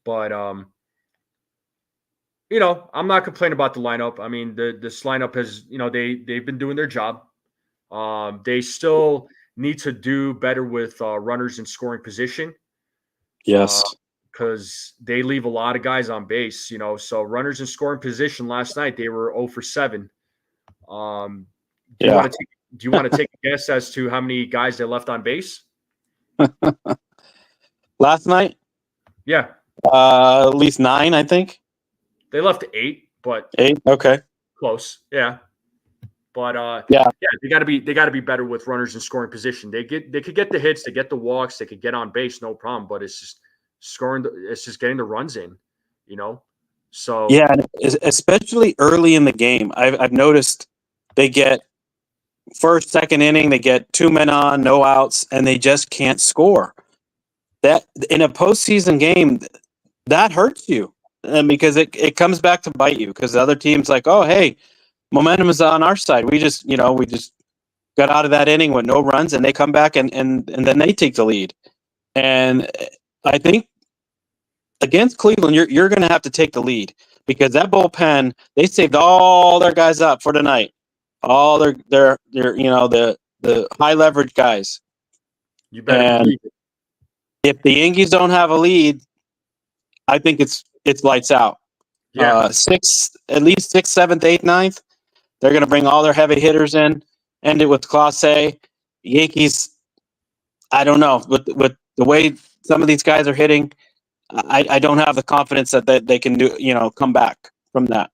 But I'm not complaining about the lineup. This lineup has, they've been doing their job. They still need to do better with runners in scoring position. Yes. Because they leave a lot of guys on base, So runners in scoring position last night, they were 0 for 7. Do you want to take a guess as to how many guys they left on base? Last night? Yeah. At least 9, I think. They left 8, but 8. Okay. Close. Yeah. But they got to be better with runners in scoring position. They could get the hits, they get the walks, they could get on base, no problem. But it's just it's just getting the runs in, So yeah, especially early in the game, I've noticed they get first, second inning, they get 2 men on, no outs, and they just can't score. That in a postseason game, that hurts you, because it comes back to bite you, because the other team's like, oh, hey, momentum is on our side. We just got out of that inning with no runs, and they come back and then they take the lead. And I think against Cleveland, you're going to have to take the lead, because that bullpen, they saved all their guys up for tonight, all their the high leverage guys. You better believe it. If the Yankees don't have a lead, I think it's lights out. Yeah, at least 6th, 7th, 8th, 9th. They're going to bring all their heavy hitters in, end it with Class A. Yankees, I don't know. With the way some of these guys are hitting, I don't have the confidence that they can come back from that.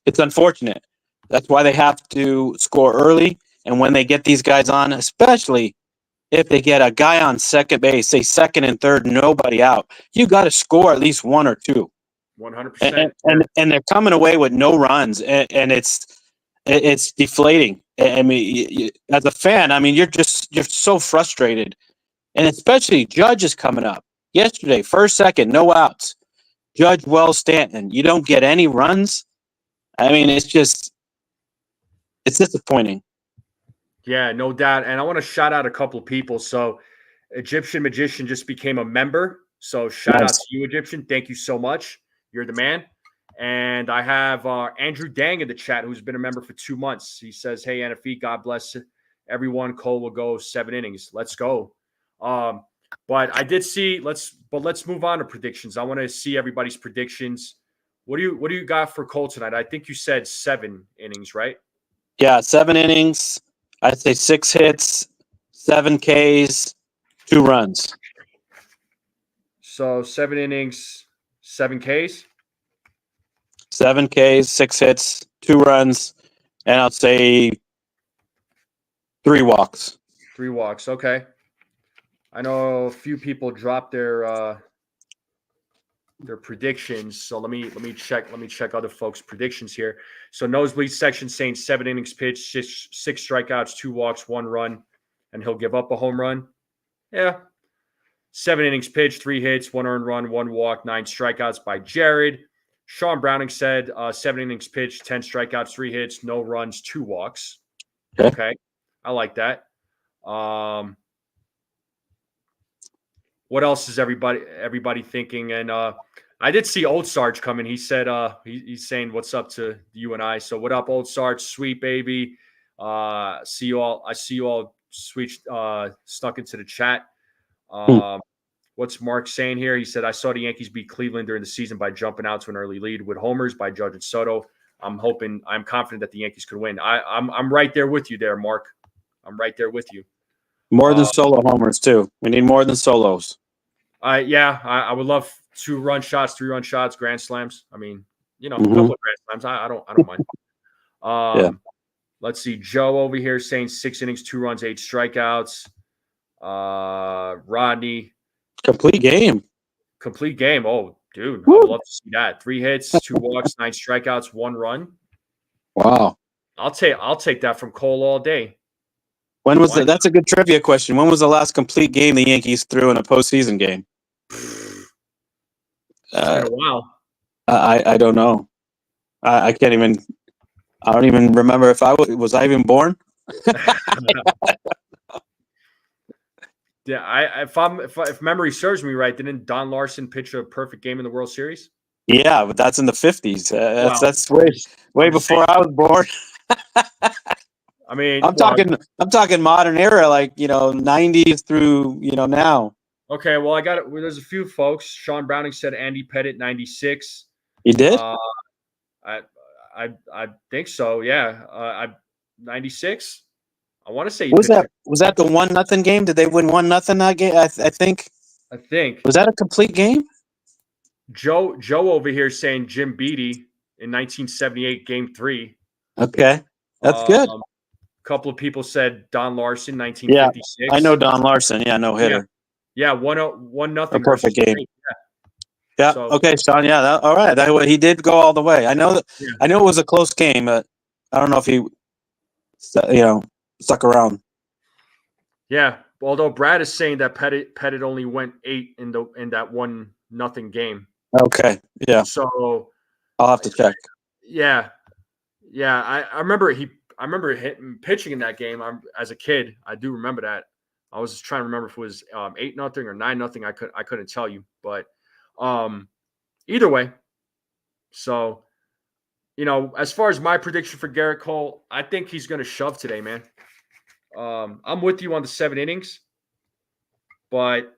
It's unfortunate. That's why they have to score early. And when they get these guys on, especially if they get a guy on second base, say second and third, nobody out, you got to score at least 1 or 2. 100%. And they're coming away with no runs, and it's deflating. As a fan, you're so frustrated, and especially Judge is coming up. Yesterday, first, second, no outs. Judge, Wells, Stanton. You don't get any runs. It's disappointing. Yeah, no doubt. And I want to shout out a couple of people. So Egyptian Magician just became a member. So shout out to you, Egyptian. Thank you so much. You're the man. And I have Andrew Dang in the chat, who's been a member for 2 months. He says, "Hey, NFE, God bless everyone. Cole will go 7 innings. Let's go." But I did see. Let's move on to predictions. I want to see everybody's predictions. What do you got for Cole tonight? I think you said 7 innings, right? Yeah, 7 innings. I'd say 6 hits, 7 Ks, 2 runs. So 7 innings, 7 Ks. 7 Ks, 6 hits, 2 runs, and I'll say 3 walks. 3 walks. Okay. I know a few people dropped their predictions. So let me check other folks' predictions here. So Nosebleed section saying 7 innings pitched, 6 strikeouts, 2 walks, 1 run, and he'll give up a home run. Yeah. 7 innings pitched, 3 hits, 1 earned run, 1 walk, 9 strikeouts by Jared. Sean Browning said 7 innings pitched, 10 strikeouts, 3 hits, no runs, 2 walks. Okay. I like that. What else is everybody thinking? And I did see Old Sarge come in. He said he's saying what's up to you and I. So what up, Old Sarge? Sweet baby. See you all. I see you all sweet stuck into the chat. What's Mark saying here? He said, "I saw the Yankees beat Cleveland during the season by jumping out to an early lead with homers by Judge and Soto. I'm confident that the Yankees could win." I'm right there with you there, Mark. I'm right there with you. More than solo homers, too. We need more than solos. I would love 2-run shots, 3-run shots, grand slams. I mean, a couple of grand slams. I don't mind. Let's see. Joe over here saying 6 innings, 2 runs, 8 strikeouts. Rodney. Complete game. Oh, dude. I would love to see that. 3 hits, 2 walks, 9 strikeouts, 1 run. Wow. I'll take that from Cole all day. When was That's a good trivia question. When was the last complete game the Yankees threw in a postseason game? It's been a while. I don't know. I can't even. I don't even remember if I was I even born. Yeah, if memory serves me right, didn't Don Larson pitch a perfect game in the World Series? Yeah, but that's in the 50s. That's way before I was born. I mean, I'm talking modern era, like 90s through now. Okay, well, there's a few folks. Sean Browning said Andy Pettit 96. You did? I think so. Yeah, 96. I want to say. Was that the 1-0 game? Did they win 1-0 that game? I think. Was that a complete game? Joe over here saying Jim Beattie in 1978, Game 3. Okay, that's good. A couple of people said Don Larson, 1956. Yeah, I know Don Larson. Yeah, no hitter. Yeah, 1-0. A perfect game. Yeah. So, okay, Sean. Yeah. All right. He did go all the way. I know that. Yeah. I know it was a close game, but I don't know if he, stuck around. Yeah. Although Brad is saying that Pettit only went 8 in that 1-0 game. Okay. Yeah. So I'll have to check. Yeah. Yeah. I remember pitching in that game. As a kid, I do remember that. I was just trying to remember if it was 8-0 or 9-0. I couldn't tell you, but either way. So, as far as my prediction for Garrett Cole, I think he's going to shove today, man. I'm with you on the 7 innings, but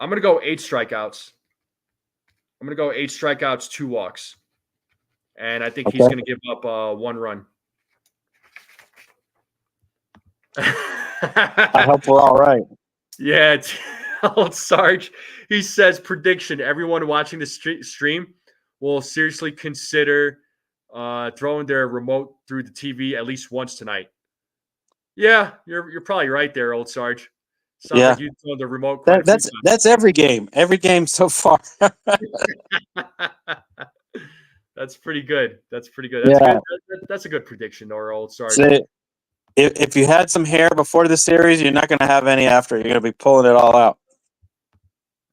I'm going to go 8 strikeouts. 2 walks, and I think he's going to give up 1 run. I hope we're all right. Yeah, Old Sarge. He says prediction: everyone watching the stream will seriously consider throwing their remote through the TV at least once tonight. Yeah, you're probably right there, Old Sarge. Sounds like you throw the remote. That's every game so far. That's pretty good. That's a good prediction, or Old Sarge. So if you had some hair before the series, you're not going to have any after. You're going to be pulling it all out.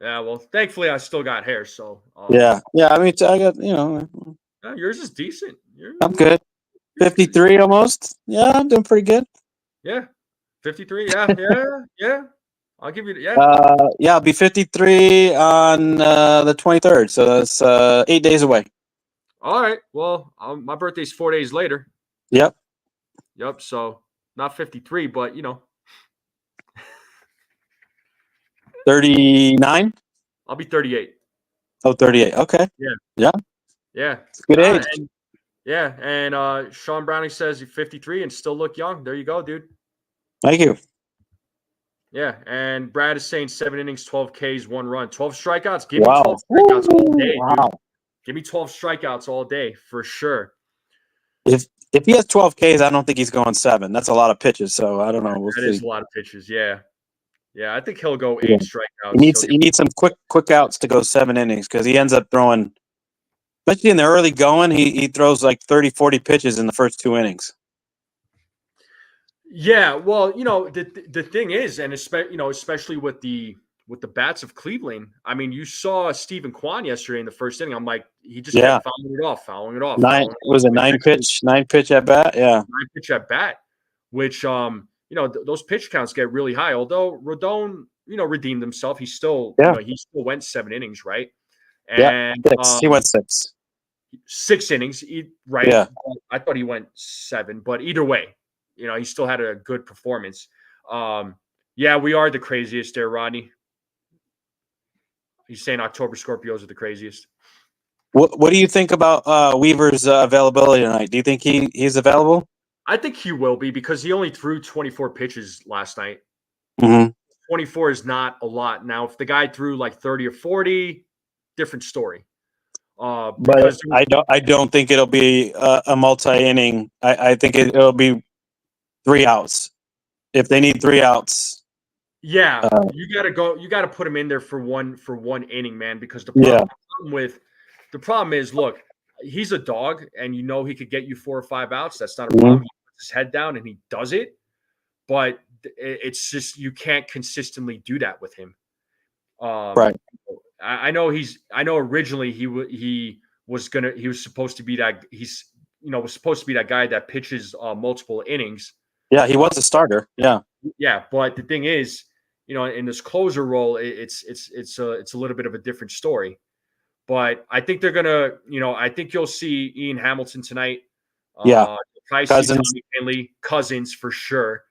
Yeah, well, thankfully I still got hair, so. Yeah. I mean, I got yours is decent. I'm good. 53 almost. Yeah, I'm doing pretty good. Yeah, 53. Yeah. I'll give you. I'll be 53 on the 23rd, so that's 8 days away. All right. Well, my birthday's 4 days later. Yep. Yep. So not 53, but 39? I'll be 38. Oh, 38. Okay. Yeah. Yeah. Yeah. It's a good age. And Sean Browning says you're 53 and still look young. There you go, dude. Thank you. Yeah. And Brad is saying 7 innings, 12 Ks, 1 run, 12 strikeouts. Give me Wow. 12 strikeouts all day, Wow. dude. Give me 12 strikeouts all day for sure. If he has 12 Ks, I don't think he's going 7. That's a lot of pitches, so I don't know. We'll That see. is a lot of pitches. Yeah. Yeah. I think he'll go 8 Yeah. strikeouts. He needs some quick outs to go 7 innings because he ends up throwing, especially in the early going, he throws like 30, 40 pitches in the first 2 innings. Yeah, well, the thing is, and especially with the bats of Cleveland. I mean, you saw Stephen Kwan yesterday in the first inning. I'm like, he just kept fouling it off. 9 pitch at bat? Yeah. 9 pitch at bat, which those pitch counts get really high. Although Rodon, redeemed himself. He still went 7 innings, right? And yeah, 6. He went 6. 6 innings, right? Yeah. I thought he went 7, but either way, he still had a good performance. Yeah, we are the craziest there, Rodney. He's saying October Scorpios are the craziest. What do you think about Weaver's availability tonight? Do you think he's available? I think he will be because he only threw 24 pitches last night. Mm-hmm. 24 is not a lot. Now, if the guy threw like 30 or 40, different story. But I don't think it'll be a multi-inning. I think it'll be 3 outs. If they need 3 outs, you got to put him in there for one inning, man. Because the problem is, look, he's a dog, and he could get you 4 or 5 outs. That's not a problem. He puts his head down and he does it, but it's just you can't consistently do that with him. Right. I know originally he was supposed to be that was supposed to be that guy that pitches multiple innings. Yeah, he was a starter. Yeah. Yeah, but the thing is, in this closer role, it's a little bit of a different story. But I think they're gonna, I think you'll see Ian Hamilton tonight. Cousins. Cousins for sure.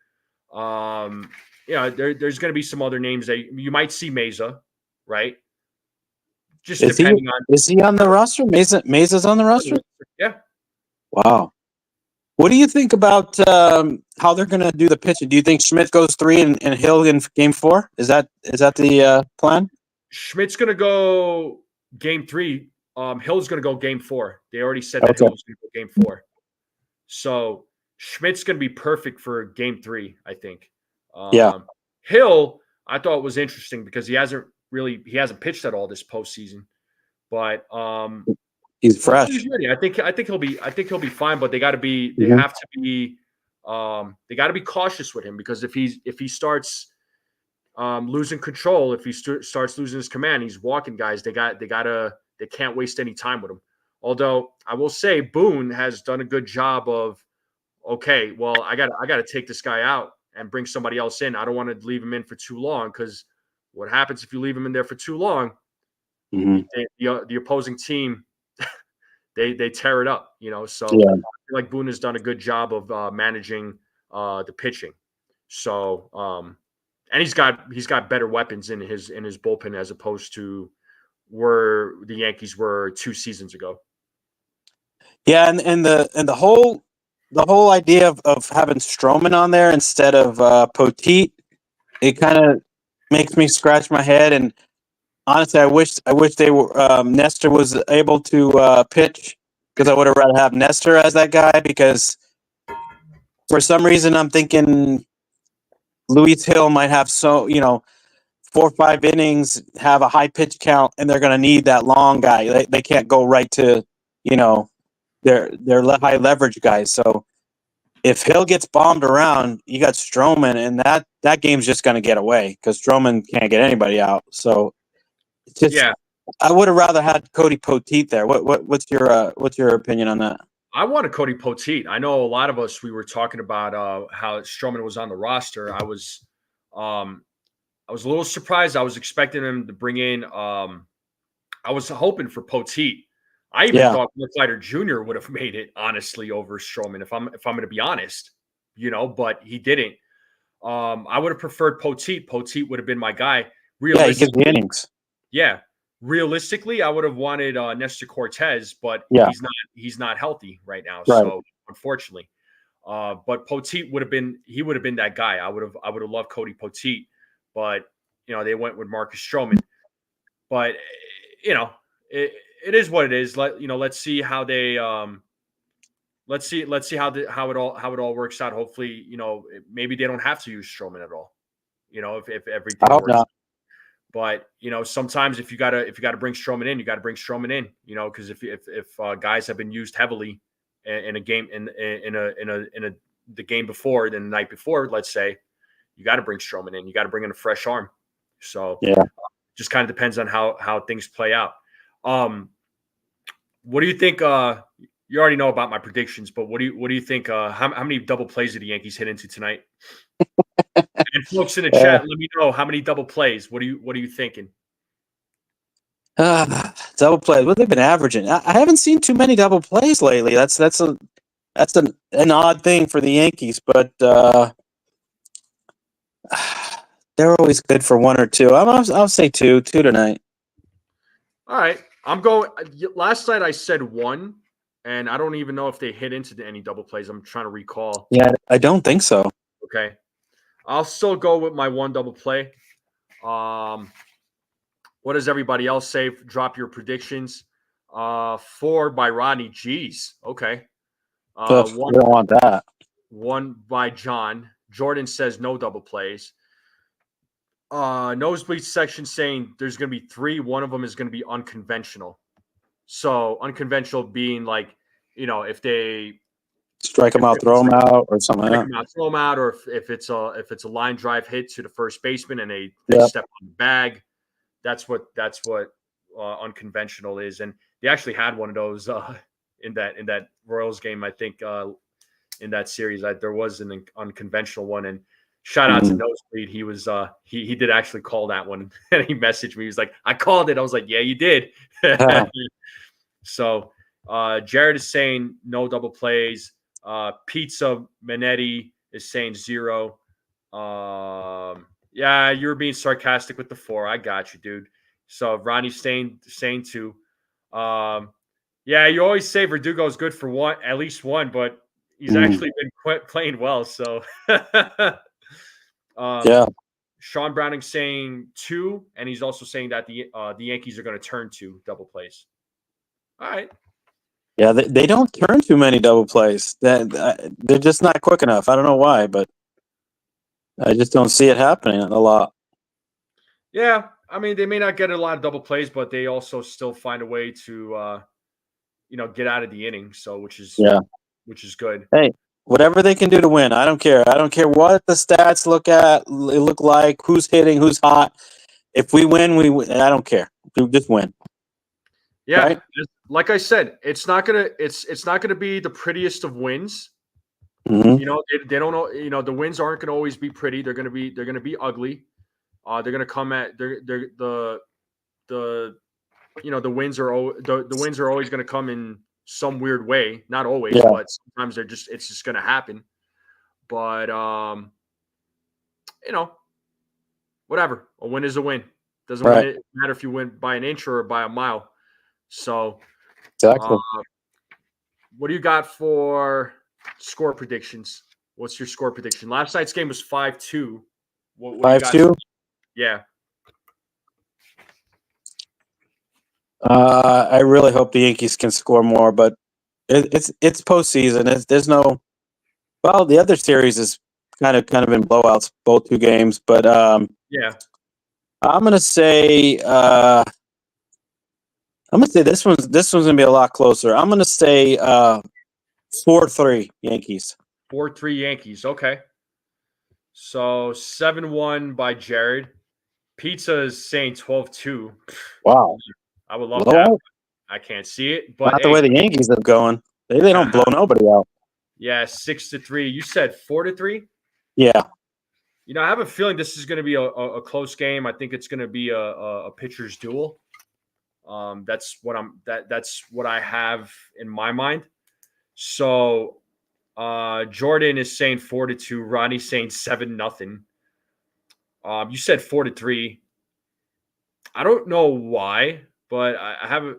There's going to be some other names that you might see. Meza, right? Just depending on. Is he on the roster? Meza's on the roster? Yeah. Wow. What do you think about how they're going to do the pitching? Do you think Schmidt goes 3 and Hill in game 4? Is that the plan? Schmidt's going to go game 3. Hill's going to go game 4. They already said that Hill was going to go game 4. So Schmidt's going to be perfect for game 3, I think. Hill, I thought was interesting because he hasn't pitched at all this postseason, but he's fresh. He's ready. I think he'll be fine, but they have to be cautious with him because if he starts losing control, if he starts losing his command, he's walking guys. They can't waste any time with him. Although I will say Boone has done a good job of, okay, well, I got to take this guy out and bring somebody else in. I don't want to leave him in for too long because what happens if you leave him in there for too long? The opposing team, they tear it up, So I feel like Boone has done a good job of managing the pitching. So and he's got better weapons in his bullpen as opposed to where the Yankees were 2 seasons ago. Yeah, and the whole idea of having Stroman on there instead of Poteet, it kind of makes me scratch my head. And honestly, I wish they were Nestor was able to pitch because I would have rather have Nestor as that guy because for some reason I'm thinking Luis Hill might have 4 or 5 innings, have a high pitch count, and they're going to need that long guy. They can't go right to They're high leverage guys. So if Hill gets bombed around, you got Stroman, and that game's just going to get away because Stroman can't get anybody out. So it's just, I would have rather had Cody Poteet there. What's your opinion on that? I wanted Cody Poteet. I know a lot of us. We were talking about how Stroman was on the roster. I was a little surprised. I was expecting him to bring in. I was hoping for Poteet. I even thought Mark Leiter Jr. would have made it, honestly, over Stroman, if I'm going to be honest, but he didn't. I would have preferred Poteet. Poteet would have been my guy. Yeah, he gets the innings. Yeah. Realistically, I would have wanted Nestor Cortez, but he's not healthy right now. Right. So unfortunately. But Poteet would have been that guy. I would have loved Cody Poteet, but they went with Marcus Stroman. But it is what it is. Let's see how they let's see how it all works out. Hopefully, maybe they don't have to use Stroman at all. If everything works. Not. But sometimes if you gotta bring Stroman in, you gotta bring Stroman in. Because if guys have been used heavily in a game in the game before, then the night before, let's say, you got to bring Stroman in. You got to bring in a fresh arm. So just kind of depends on how things play out. What do you think? You already know about my predictions, but what do you think? How many double plays did the Yankees hit into tonight? And folks in the chat, let me know how many double plays. What are you thinking? Double plays. What they've been averaging. I haven't seen too many double plays lately. That's an odd thing for the Yankees, but they're always good for one or two. I'll say two tonight. All right, I'm going. Last night I said one, and I don't even know if they hit into any double plays. I'm trying to recall. Yeah, I don't think so. Okay, I'll still go with my one double play. What does everybody else say? Drop your predictions. 4 by Rodney. Jeez. Okay. One, we don't want that. 1 by John. Jordan says no double plays. Nosebleed section saying there's going to be 3. One of them is going to be unconventional. So unconventional being like, if they strike them out, throw them out, or something. Strike them out, throw them out, or if it's a line drive hit to the first baseman and they step on the bag. That's what unconventional is, and they actually had one of those in that Royals game. I think in that series, there was an unconventional one. And shout out to Nosebleed. He was he did actually call that one, and he messaged me. He was like, "I called it." I was like, "Yeah, you did." So Jared is saying no double plays. Pizza Manetti is saying 0. Yeah, you're being sarcastic with the 4. I got you, dude. So Ronnie's saying 2. Yeah, you always say Verdugo's good for one, at least one, but he's actually been playing well. So Sean Browning saying 2, and he's also saying that the Yankees are going to turn 2 double plays. All right. Yeah, they don't turn too many double plays. They're just not quick enough. I don't know why, but I just don't see it happening a lot. Yeah, I mean, they may not get a lot of double plays, but they also still find a way to, get out of the inning. So, which is good. Hey, whatever they can do to win, I don't care. I don't care what the stats look like, who's hitting, who's hot. If we win, we win. I don't care. We just win. Yeah, right? Like I said, it's not gonna be the prettiest of wins. Mm-hmm. They don't know. The wins aren't going to always be pretty. They're going to be ugly. They're going to come at the wins are always going to come in some weird way. Not always, but sometimes it's just going to happen. But whatever. A win is a win. Doesn't matter if you win by an inch or by a mile. So exactly. What do you got for score predictions? What's your score prediction? Last night's game was 5-2. 5-2? Yeah. I really hope the Yankees can score more, but it's postseason. There's no. Well, the other series is kind of in blowouts, both 2 games. But I'm gonna say this one's gonna be a lot closer. I'm gonna say 4-3 Yankees. 4-3 Yankees. Okay. So 7-1 by Jared. Pizza is saying 12-2. Wow. I would love that. I can't see it, but not the way the Yankees are going. They don't blow nobody out. Yeah, 6-3. You said 4-3? Yeah. I have a feeling this is going to be a close game. I think it's going to be a pitcher's duel. That's what I have in my mind. So Jordan is saying 4-2. Ronnie's saying 7-0. You said 4-3. I don't know why, but I have a.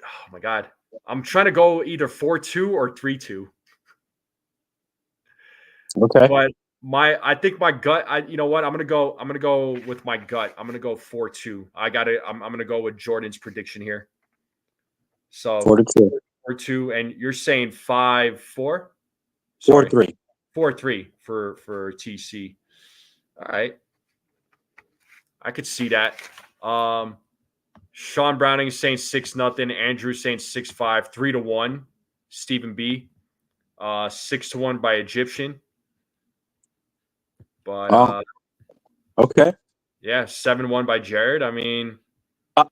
Oh my god, I'm trying to go either 4-2 or 3-2. Okay. But I think my gut. You know what? I'm gonna go with my gut. I'm gonna go 4-2. I'm gonna go with Jordan's prediction here. So 4-2. 4-2, and you're saying 5-4. 4-3. 4-3 for TC. All right, I could see that. Sean Browning is saying 6-0. Andrew saying 6-5. 3-1. Stephen B. 6-1 by Egyptian. But okay. yeah, 7-1 by Jared. I mean,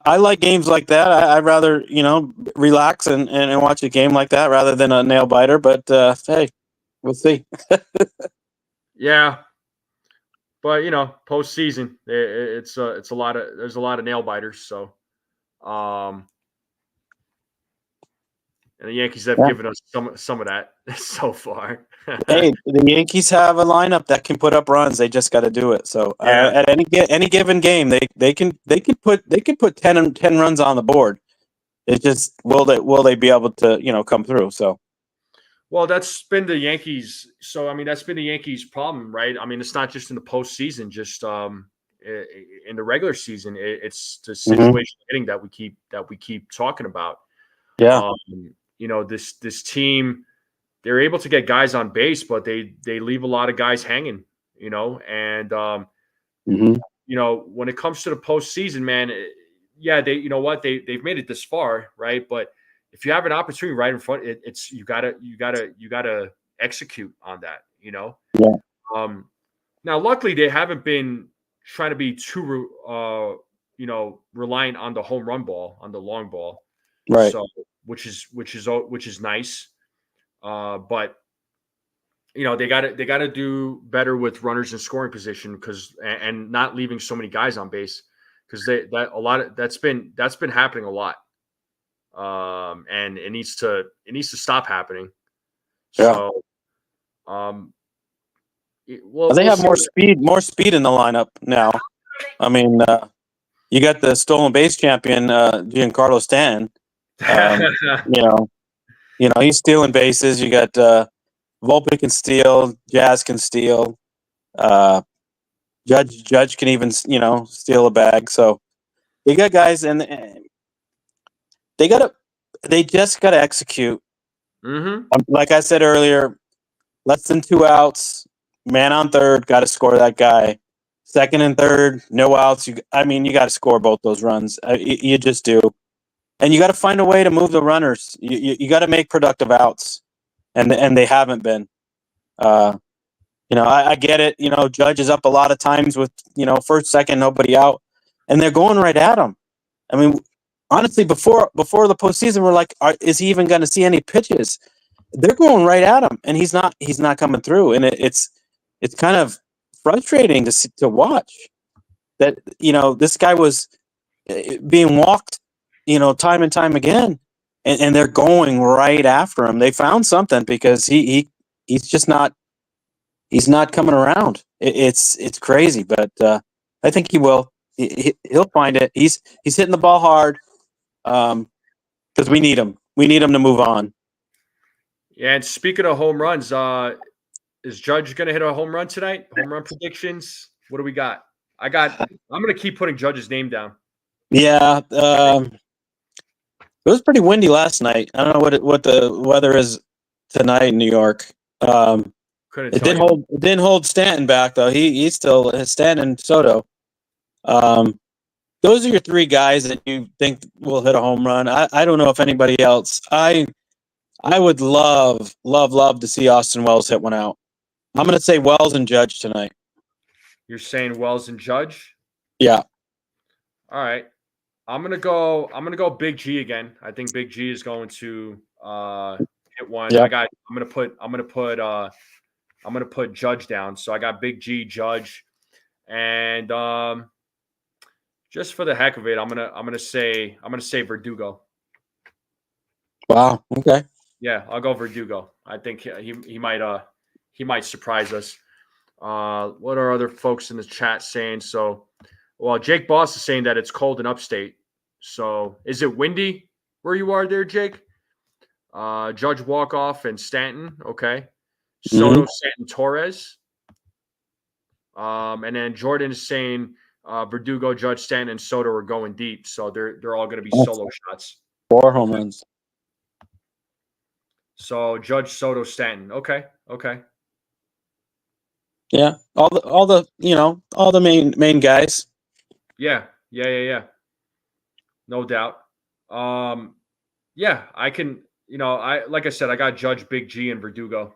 I like games like that. I'd rather, relax and watch a game like that rather than a nail biter. But hey, we'll see. yeah. But postseason, it's a lot of there's a lot of nail biters. So, and the Yankees have given us some of that so far. Hey, the Yankees have a lineup that can put up runs. They just got to do it. So at any given game, they can put 10 runs on the board. It's just will they be able to come through? So. Well, that's been the Yankees. So I mean, that's been the Yankees' problem, right? I mean, it's not just in the postseason, just in the regular season. It's the situation hitting that we keep talking about. Yeah. This team, they're able to get guys on base, but they leave a lot of guys hanging. And when it comes to the postseason, man, they've made it this far, right? But if you have an opportunity right in front, it's you gotta execute on that. Yeah. Now, luckily, they haven't been trying to be too reliant on the home run ball, on the long ball, right? So which is nice. But they got to do better with runners in scoring position and not leaving so many guys on base because that's been happening a lot. And it needs to stop happening. Yeah. So, they have more speed in the lineup now. I mean, you got the stolen base champion, Giancarlo Stanton. He's stealing bases. You got Volpe can steal, Jazz can steal, Judge can even steal a bag. So you got guys, and they just got to execute. Like I said earlier, less than 2 outs, man on third, got to score that guy. Second and third, no outs. You got to score both those runs. You just do, and you got to find a way to move the runners. You got to make productive outs, and they haven't been. I get it. Judge is up a lot of times with first, second, nobody out, and they're going right at him. I mean, honestly, before the postseason, we're like, is he even going to see any pitches? They're going right at him, and he's not coming through, and it's kind of frustrating to watch that. This guy was being walked, time and time again, and they're going right after him. They found something because he's just not. He's not coming around. It's crazy, but I think he will. He'll find it. He's hitting the ball hard because we need him. We need him to move on. Yeah, and speaking of home runs, is Judge going to hit a home run tonight? Home run predictions. What do we got? I'm going to keep putting Judge's name down. Yeah, it was pretty windy last night. I don't know what the weather is tonight in New York. It didn't hold Stanton back though. He's still Stanton and Soto. Those are your 3 guys that you think will hit a home run. I don't know if anybody else. I would love to see Austin Wells hit one out. I'm going to say Wells and Judge tonight. You're saying Wells and Judge? Yeah. All right. I'm gonna go Big G again. I think Big G is going to hit one. Yeah. I'm gonna put Judge down. So I got Big G, Judge, and Just for the heck of it, I'm gonna say Verdugo. Wow. Okay. Yeah, I'll go Verdugo. I think he might surprise us. What are other folks in the chat saying? So, well, Jake Boss is saying that it's cold in upstate. So, is it windy where you are there, Jake? Judge Walkoff and Stanton. Okay. Soto, Stanton, Torres. And then Jordan is saying Verdugo, Judge, Stanton, and Soto are going deep. So they're all going to be solo shots. 4 home runs. So Judge, Soto, Stanton. Okay. Yeah. All the main guys. Yeah. No doubt. Yeah, I can. Like I said, I got Judge, Big G, and Verdugo.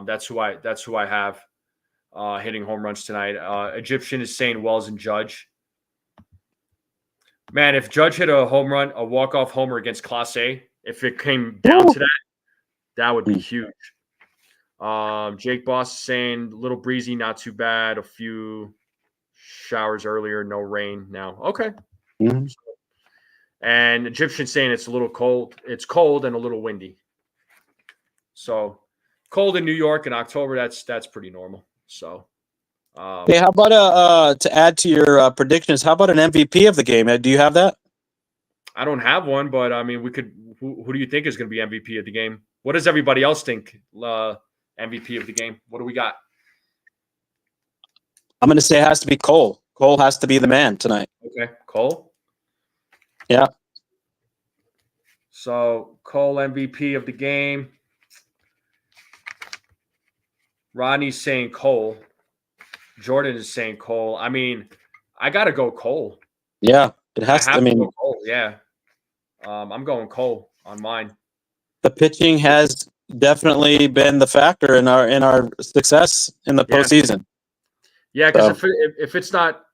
That's who I have hitting home runs tonight. Egyptian is saying Wells and Judge. Man, if Judge hit a home run, a walk-off homer against Class A, if it came down to that would be huge. Jake Boss is saying a little breezy, not too bad. A few showers earlier, no rain now. Okay. Mm-hmm. And Egyptian saying it's a little cold. It's cold and a little windy. So cold in New York in October, that's pretty normal. So hey, how about to add to your predictions, how about an MVP of the game? Do you have that? I don't have one, but I mean, we could. Who do you think is going to be MVP of the game? What does everybody else think? MVP of the game. What do we got? I'm going to say it has to be Cole. Cole has to be the man tonight. Okay, Cole. Yeah. So Cole MVP of the game. Ronnie's saying Cole. Jordan is saying Cole. I mean, I got to go Cole. Yeah, it has to. I mean, go Cole. Yeah. I'm going Cole on mine. The pitching has definitely been the factor in our success in the postseason. Yeah, because if it's not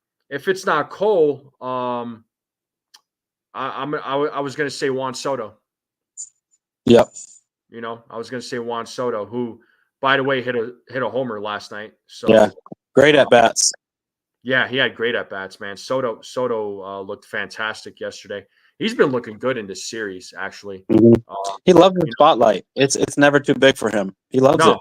Cole, I was going to say Juan Soto. Yep. I was going to say Juan Soto, who, by the way, hit a homer last night. So yeah, great at bats. Yeah, he had great at bats, man. Soto looked fantastic yesterday. He's been looking good in this series, actually. Mm-hmm. He loves the spotlight. It's never too big for him. He loves it.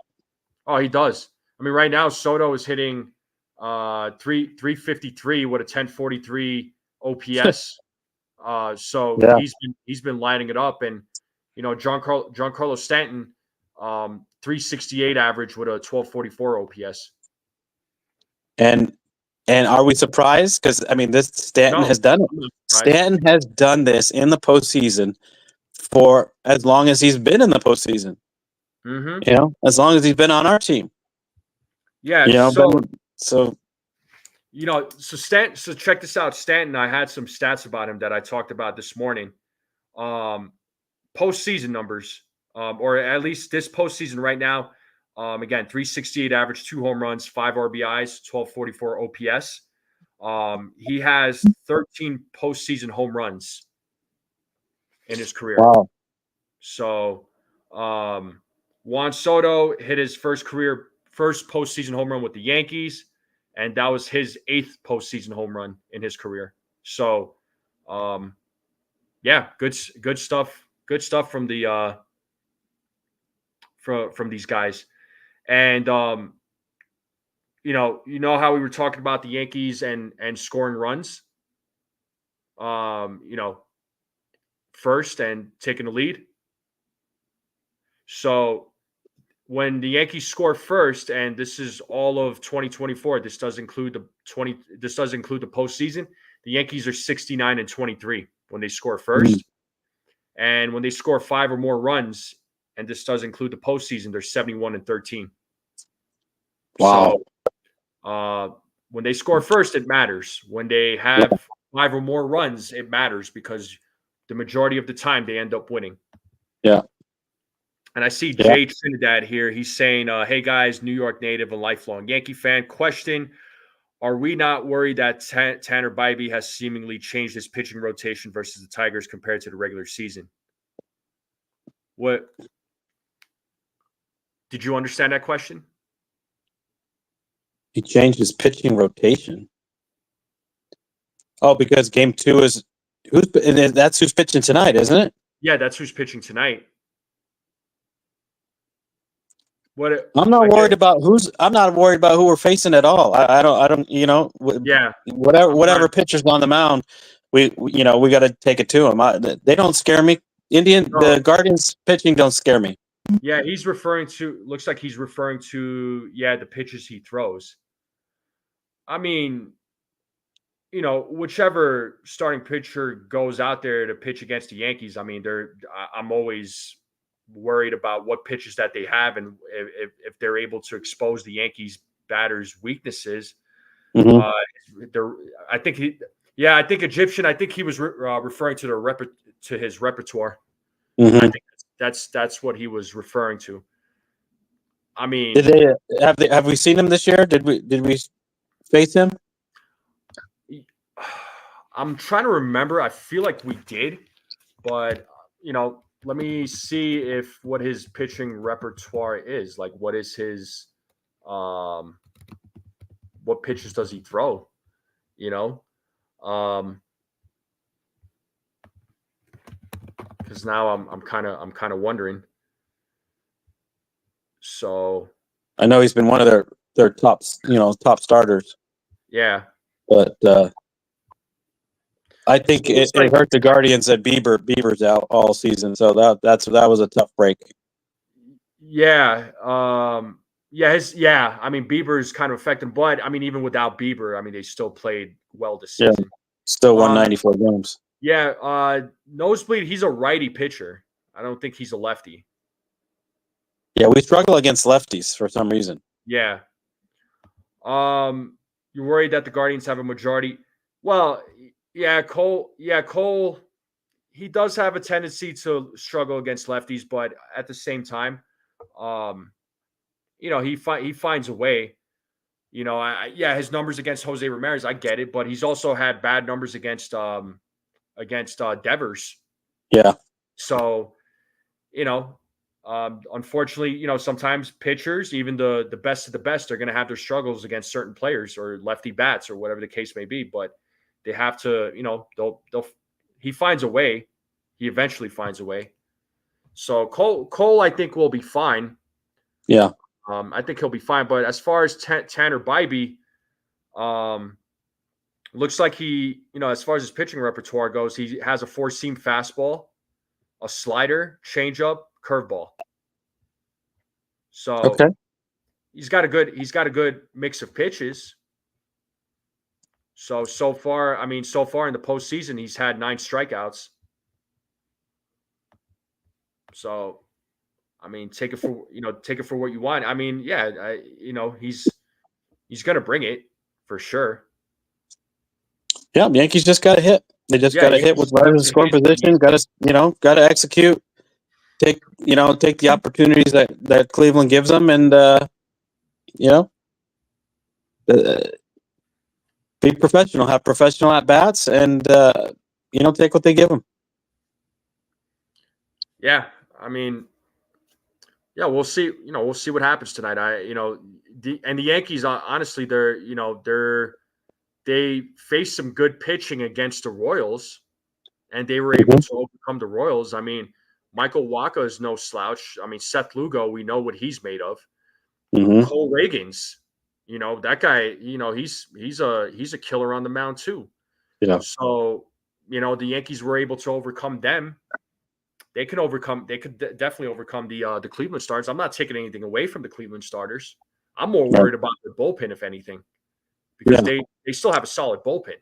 Oh, he does. I mean, right now Soto is hitting 353 with a 1043 OPS. So he's been lining it up, and Giancarlo Stanton 368 average with a 1244 OPS. And are we surprised? Because I mean, Stanton has done it. Stanton has done this in the postseason for as long as he's been in the postseason. Mm-hmm. As long as he's been on our team. Yeah. So Stanton. So check this out, Stanton. I had some stats about him that I talked about this morning. Postseason numbers, or at least this postseason right now. Again, 368 average, 2 home runs, 5 RBIs, 1244 OPS. He has 13 postseason home runs in his career. Wow. So Juan Soto hit his first postseason home run with the Yankees, and that was his 8th postseason home run in his career. So yeah, good stuff. Good stuff from the from these guys. And you know how we were talking about the Yankees and scoring runs, first and taking the lead. So when the Yankees score first, and this is all of 2024, this does include the postseason. The Yankees are 69-23 when they score first, and when they score 5 or more runs, and this does include the postseason, they're 71-13. Wow. So when they score first, it matters. When they have 5 or more runs, it matters because the majority of the time they end up winning. Yeah. And I see Jay Trinidad here. He's saying, hey, guys, New York native and lifelong Yankee fan. Question, are we not worried that Tanner Bybee has seemingly changed his pitching rotation versus the Tigers compared to the regular season? What? Did you understand that question? He changed his pitching rotation. Oh, because game 2 is that's who's pitching tonight, isn't it? Yeah, that's who's pitching tonight. I'm not worried about who we're facing at all. I don't. Yeah, Whatever pitcher's on the mound, we got to take it to them. They don't scare me. The Guardians pitching don't scare me. Yeah, looks like he's referring to the pitches he throws. I mean, whichever starting pitcher goes out there to pitch against the Yankees, I mean, I'm always worried about what pitches that they have and if they're able to expose the Yankees batters' weaknesses. Mm-hmm. I think Egyptian. I think he was referring to his repertoire. Mm-hmm. I think that's what he was referring to. I mean, have we seen him this year? Did we face him? I'm trying to remember. I feel like we did, but let me see what his pitching repertoire is. Like, what is his what pitches does he throw? Because now I'm kind of wondering. So I know he's been one of their top starters. Yeah, but I think it hurt the Guardians that Bieber's out all season. So that was a tough break. Yeah. I mean, Bieber's kind of affected, but I mean, even without Bieber, I mean, they still played well this season. Yeah, still won 94 games. Yeah. Nosebleed, he's a righty pitcher. I don't think he's a lefty. Yeah, we struggle against lefties for some reason. Yeah. You're worried that the Guardians have a majority. Well, yeah, Cole, he does have a tendency to struggle against lefties, but at the same time, he finds a way. His numbers against Jose Ramirez, I get it, but he's also had bad numbers against Devers. Yeah. So, unfortunately, sometimes pitchers, even the best of the best, are going to have their struggles against certain players or lefty bats or whatever the case may be. But they have to, he finds a way. He eventually finds a way. So Cole, I think will be fine. Yeah. I think he'll be fine. But as far as Tanner Bybee, looks like he, as far as his pitching repertoire goes, he has a 4-seam fastball, a slider, changeup, curveball. So okay. he's got a good mix of pitches. So far in the postseason, he's had 9 strikeouts. So, I mean, take it for what you want. I mean, yeah, he's going to bring it for sure. Yeah, Yankees just got to hit. They just got to hit with runners in scoring position. Got to execute. Take the opportunities that Cleveland gives them, and be professional. Have professional at bats, and take what they give them. Yeah, I mean, yeah, we'll see. We'll see what happens tonight. The Yankees, honestly, they faced some good pitching against the Royals, and they were able to overcome the Royals. I mean, Michael Wacha is no slouch. I mean, Seth Lugo, we know what he's made of. Mm-hmm. Cole Reagans, that guy, he's a killer on the mound too. Yeah. So, the Yankees were able to overcome them. They could definitely overcome the Cleveland starters. I'm not taking anything away from the Cleveland starters. I'm more worried about the bullpen, if anything, because they still have a solid bullpen.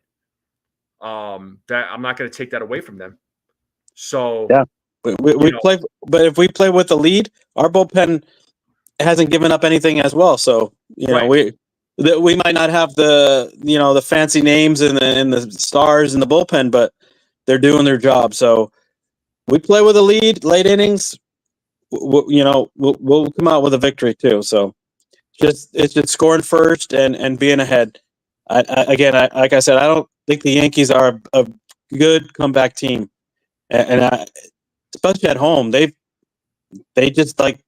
That I'm not going to take that away from them. So yeah, we play, but if we play with the lead, our bullpen hasn't given up anything as well. So we might not have the fancy names and the stars in the bullpen, but they're doing their job. So we play with a lead, late innings. We'll come out with a victory too. So it's just scoring first and being ahead. Like I said, I don't think the Yankees are a good comeback team, and especially at home, they just like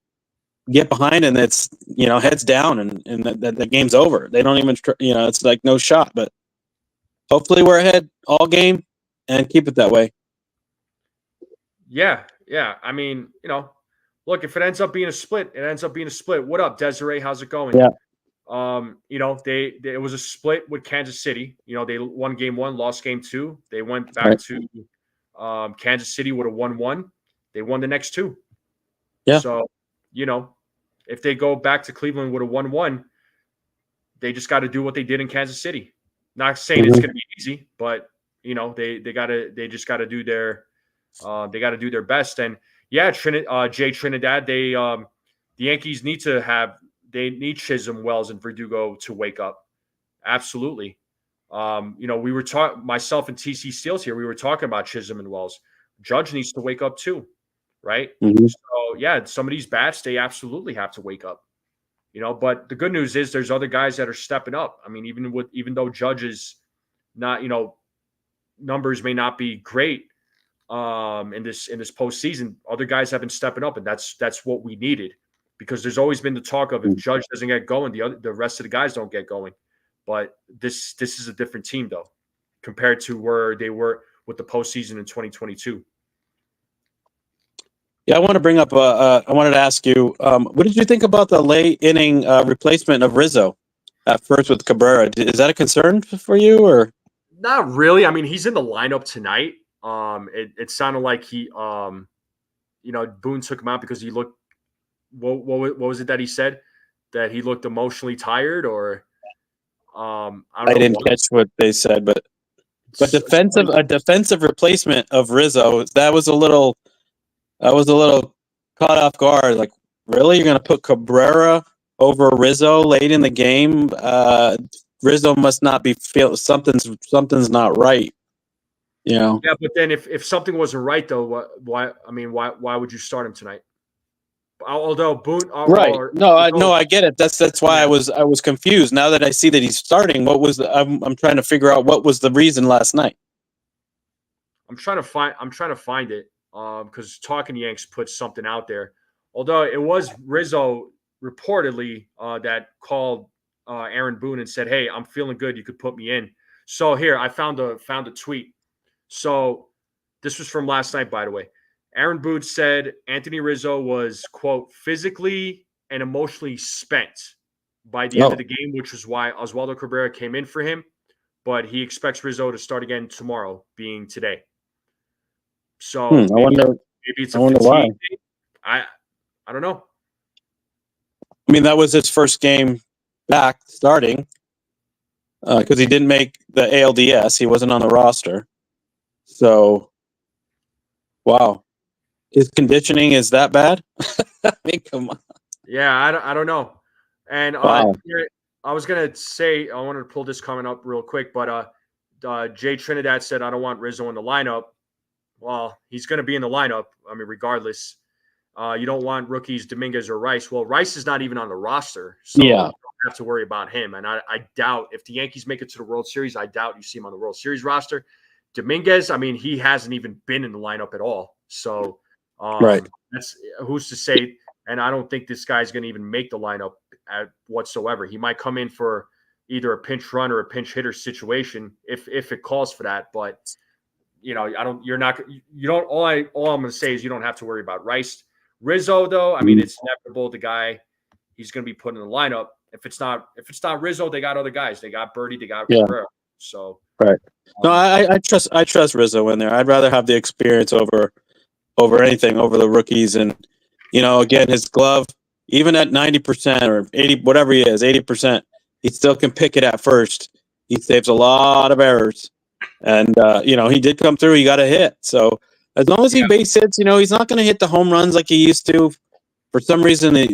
get behind and it's heads down and the game's over. They don't even it's like no shot. But hopefully we're ahead all game and keep it that way. Yeah. I mean, look, if it ends up being a split, it ends up being a split. What up, Desiree? How's it going? Yeah. They it was a split with Kansas City. They won game 1, lost game 2. They went back to Kansas City with a 1-1. They won the next 2. Yeah. So, if they go back to Cleveland with a 1-1, they just got to do what they did in Kansas City. Not saying it's going to be easy, but they just got to do their best. And yeah, Jay Trinidad, the Yankees need Chisholm, Wells, and Verdugo to wake up. Absolutely. We were talking, myself and TC Steels here, we were talking about Chisholm and Wells. Judge needs to wake up too, right? So yeah, some of these bats, they absolutely have to wake up. But the good news is there's other guys that are stepping up. I mean, even though Judge is not, numbers may not be great in this postseason, other guys have been stepping up, and that's what we needed, because there's always been the talk of, if Judge doesn't get going, the rest of the guys don't get going. But this is a different team though, compared to where they were with the postseason in 2022. Yeah, I want to bring up. I wanted to ask you, what did you think about the late inning replacement of Rizzo at first with Cabrera? Is that a concern for you, or not really? I mean, he's in the lineup tonight. It sounded like he, Boone took him out because he looked. What was it that he said? That he looked emotionally tired, or I didn't catch what they said, but a defensive replacement of Rizzo, that was a little caught off guard. Like, really, you're going to put Cabrera over Rizzo late in the game? Rizzo must not be something's not right. Yeah, but then if something wasn't right though, why would you start him tonight? Although Boone, right? I get it. That's why I was confused. Now that I see that he's starting, I'm trying to figure out what was the reason last night. I'm trying to find it because Talking Yanks put something out there. Although it was Rizzo reportedly that called Aaron Boone and said, "Hey, I'm feeling good. You could put me in." So here I found a tweet. So this was from last night, by the way. Aaron Boone said Anthony Rizzo was, quote, physically and emotionally spent by the end of the game, which is why Oswaldo Cabrera came in for him. But he expects Rizzo to start again tomorrow, being today. So maybe it's a fatigue why. thing. I don't know. I mean, that was his first game back starting because he didn't make the ALDS. He wasn't on the roster. So, wow. His conditioning is that bad? I mean, come on. Yeah, I don't know. And wow. I was going to say, I wanted to pull this comment up real quick, but Jay Trinidad said, I don't want Rizzo in the lineup. Well, he's going to be in the lineup. I mean, regardless. You don't want rookies Dominguez or Rice. Well, Rice is not even on the roster, so you don't have to worry about him. And I doubt, if the Yankees make it to the World Series, I doubt you see him on the World Series roster. Dominguez, I mean, he hasn't even been in the lineup at all. So that's who's to say. And I don't think this guy's going to even make the lineup whatsoever. He might come in for either a pinch run or a pinch hitter situation if it calls for that. But all I'm going to say is you don't have to worry about Rice. Rizzo, though, I mean, it's inevitable. The guy, he's going to be put in the lineup. If it's not Rizzo, they got other guys. They got Birdie, they got Cabrera. So no, I trust Rizzo in there. I'd rather have the experience over anything, over the rookies. And again, his glove, even at 90% or 80, whatever he is, 80%, he still can pick it at first. He saves a lot of errors, and he did come through. He got a hit, so. As long as he base hits, he's not going to hit the home runs like he used to. For some reason, I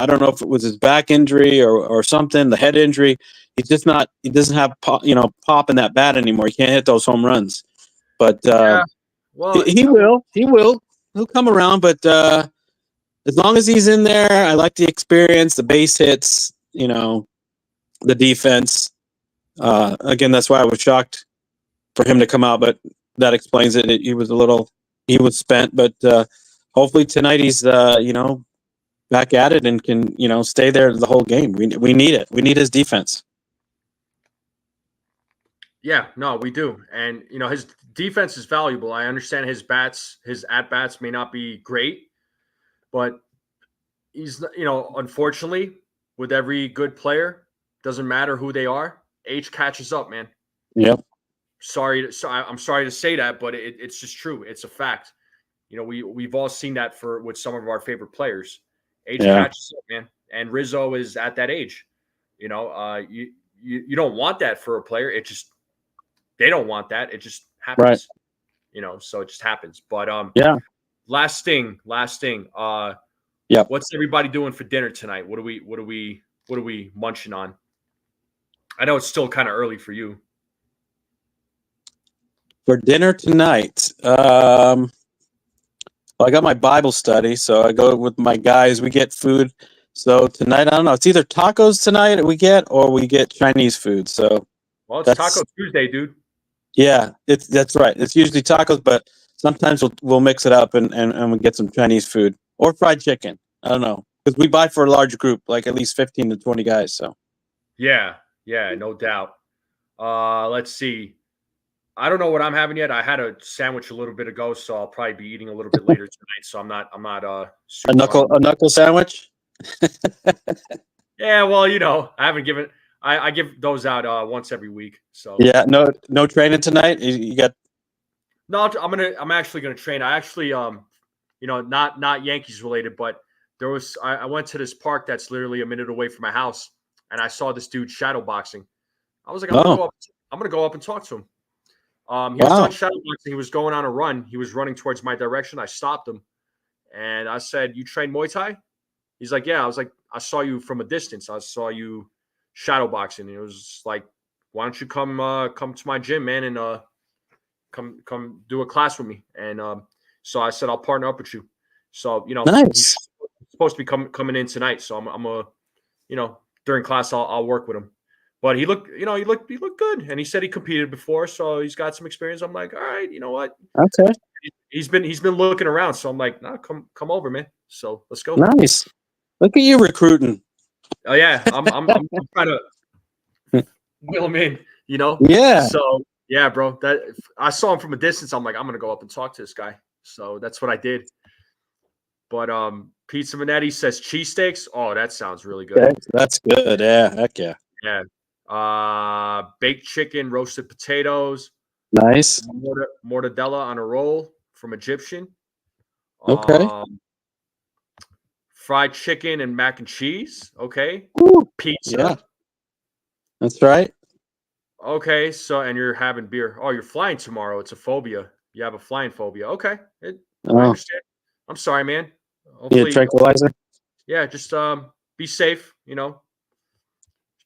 don't know if it was his back injury or something, the head injury. He's just not. He doesn't have pop in that bat anymore. He can't hit those home runs. But he will. He'll come around. But as long as he's in there, I like the experience, the base hits. The defense. Again, that's why I was shocked for him to come out, but. That explains it. He was spent, but hopefully tonight he's back at it and can stay there the whole game. We need it. We need his defense. Yeah, no, we do. And his defense is valuable. I understand his at bats may not be great, but he's unfortunately, with every good player, doesn't matter who they are, age catches up, man. Yep. I'm sorry to say that, but it's just true. It's a fact. We've all seen that with some of our favorite players. Age Yeah. catches up, man. And Rizzo is at that age. You don't want that for a player. They don't want that. It just Right. happens. So it just happens. But Yeah. last thing. Yeah. What's everybody doing for dinner tonight? What are we munching on? I know it's still kind of early for you. For dinner tonight, I got my Bible study, so I go with my guys. We get food. So tonight, I don't know. It's either tacos tonight or we get Chinese food. So Well, it's Taco Tuesday, dude. Yeah, that's right. It's usually tacos, but sometimes we'll mix it up and we get some Chinese food or fried chicken. I don't know, because we buy for a large group, like at least 15 to 20 guys. So Yeah, no doubt. Let's see. I don't know what I'm having yet. I had a sandwich a little bit ago, so I'll probably be eating a little bit later tonight. So I'm not super a knuckle sandwich. Yeah, well, I haven't given. I give those out once every week. So yeah, no training tonight. You got no. I'm actually gonna train. I actually not Yankees related, but I went to this park that's literally a minute away from my house, and I saw this dude shadow boxing. I was like, I'm gonna go up and talk to him. He was done shadow boxing. He was going on a run. He was running towards my direction. I stopped him, and I said, "You train Muay Thai?" He's like, "Yeah." I was like, "I saw you from a distance. I saw you shadow boxing." And it was like, "Why don't you come to my gym, man, and come do a class with me?" And so I said, "I'll partner up with you." So nice. He's supposed to be coming in tonight. So I'm during class I'll work with him. But he looked good, and he said he competed before, so he's got some experience. I'm like, all right, you know what? Okay. He's been looking around, so I'm like, nah, come over, man. So let's go. Nice. Look at you recruiting. Oh yeah, I'm trying to wheel him in, Yeah. So yeah, bro. That I saw him from a distance. I'm like, I'm gonna go up and talk to this guy. So that's what I did. But Pizza Minetti says cheesesteaks. Oh, that sounds really good. That's good. Yeah, heck yeah. Yeah. Baked chicken, roasted potatoes. Nice. Mortadella on a roll from Egyptian. Okay. Fried chicken and mac and cheese. Okay. Ooh, Pizza. Yeah. That's right. Okay. So, and you're having beer. Oh, you're flying tomorrow. It's a phobia. You have a flying phobia. Okay. I understand. I'm sorry, man. Hopefully, tranquilizer. Yeah. Just be safe.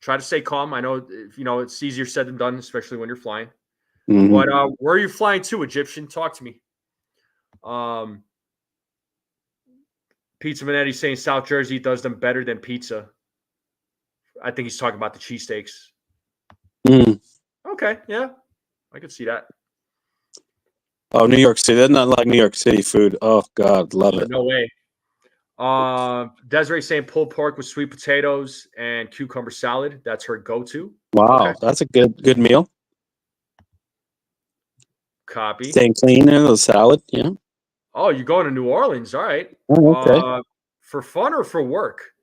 Try to stay calm. I know, it's easier said than done, especially when you're flying. Mm-hmm. But where are you flying to, Egyptian? Talk to me. Pizza Minetti saying South Jersey does them better than pizza. I think he's talking about the cheesesteaks. Mm. Okay, yeah. I could see that. Oh, New York City. That's not like New York City food. Oh, God, love it. No way. Desiree saying pulled pork with sweet potatoes and cucumber salad. That's her go-to. Wow, Okay. that's a good meal. Copy. Staying clean and a salad, yeah. Oh, you're going to New Orleans. All right. Oh, okay. For fun or for work?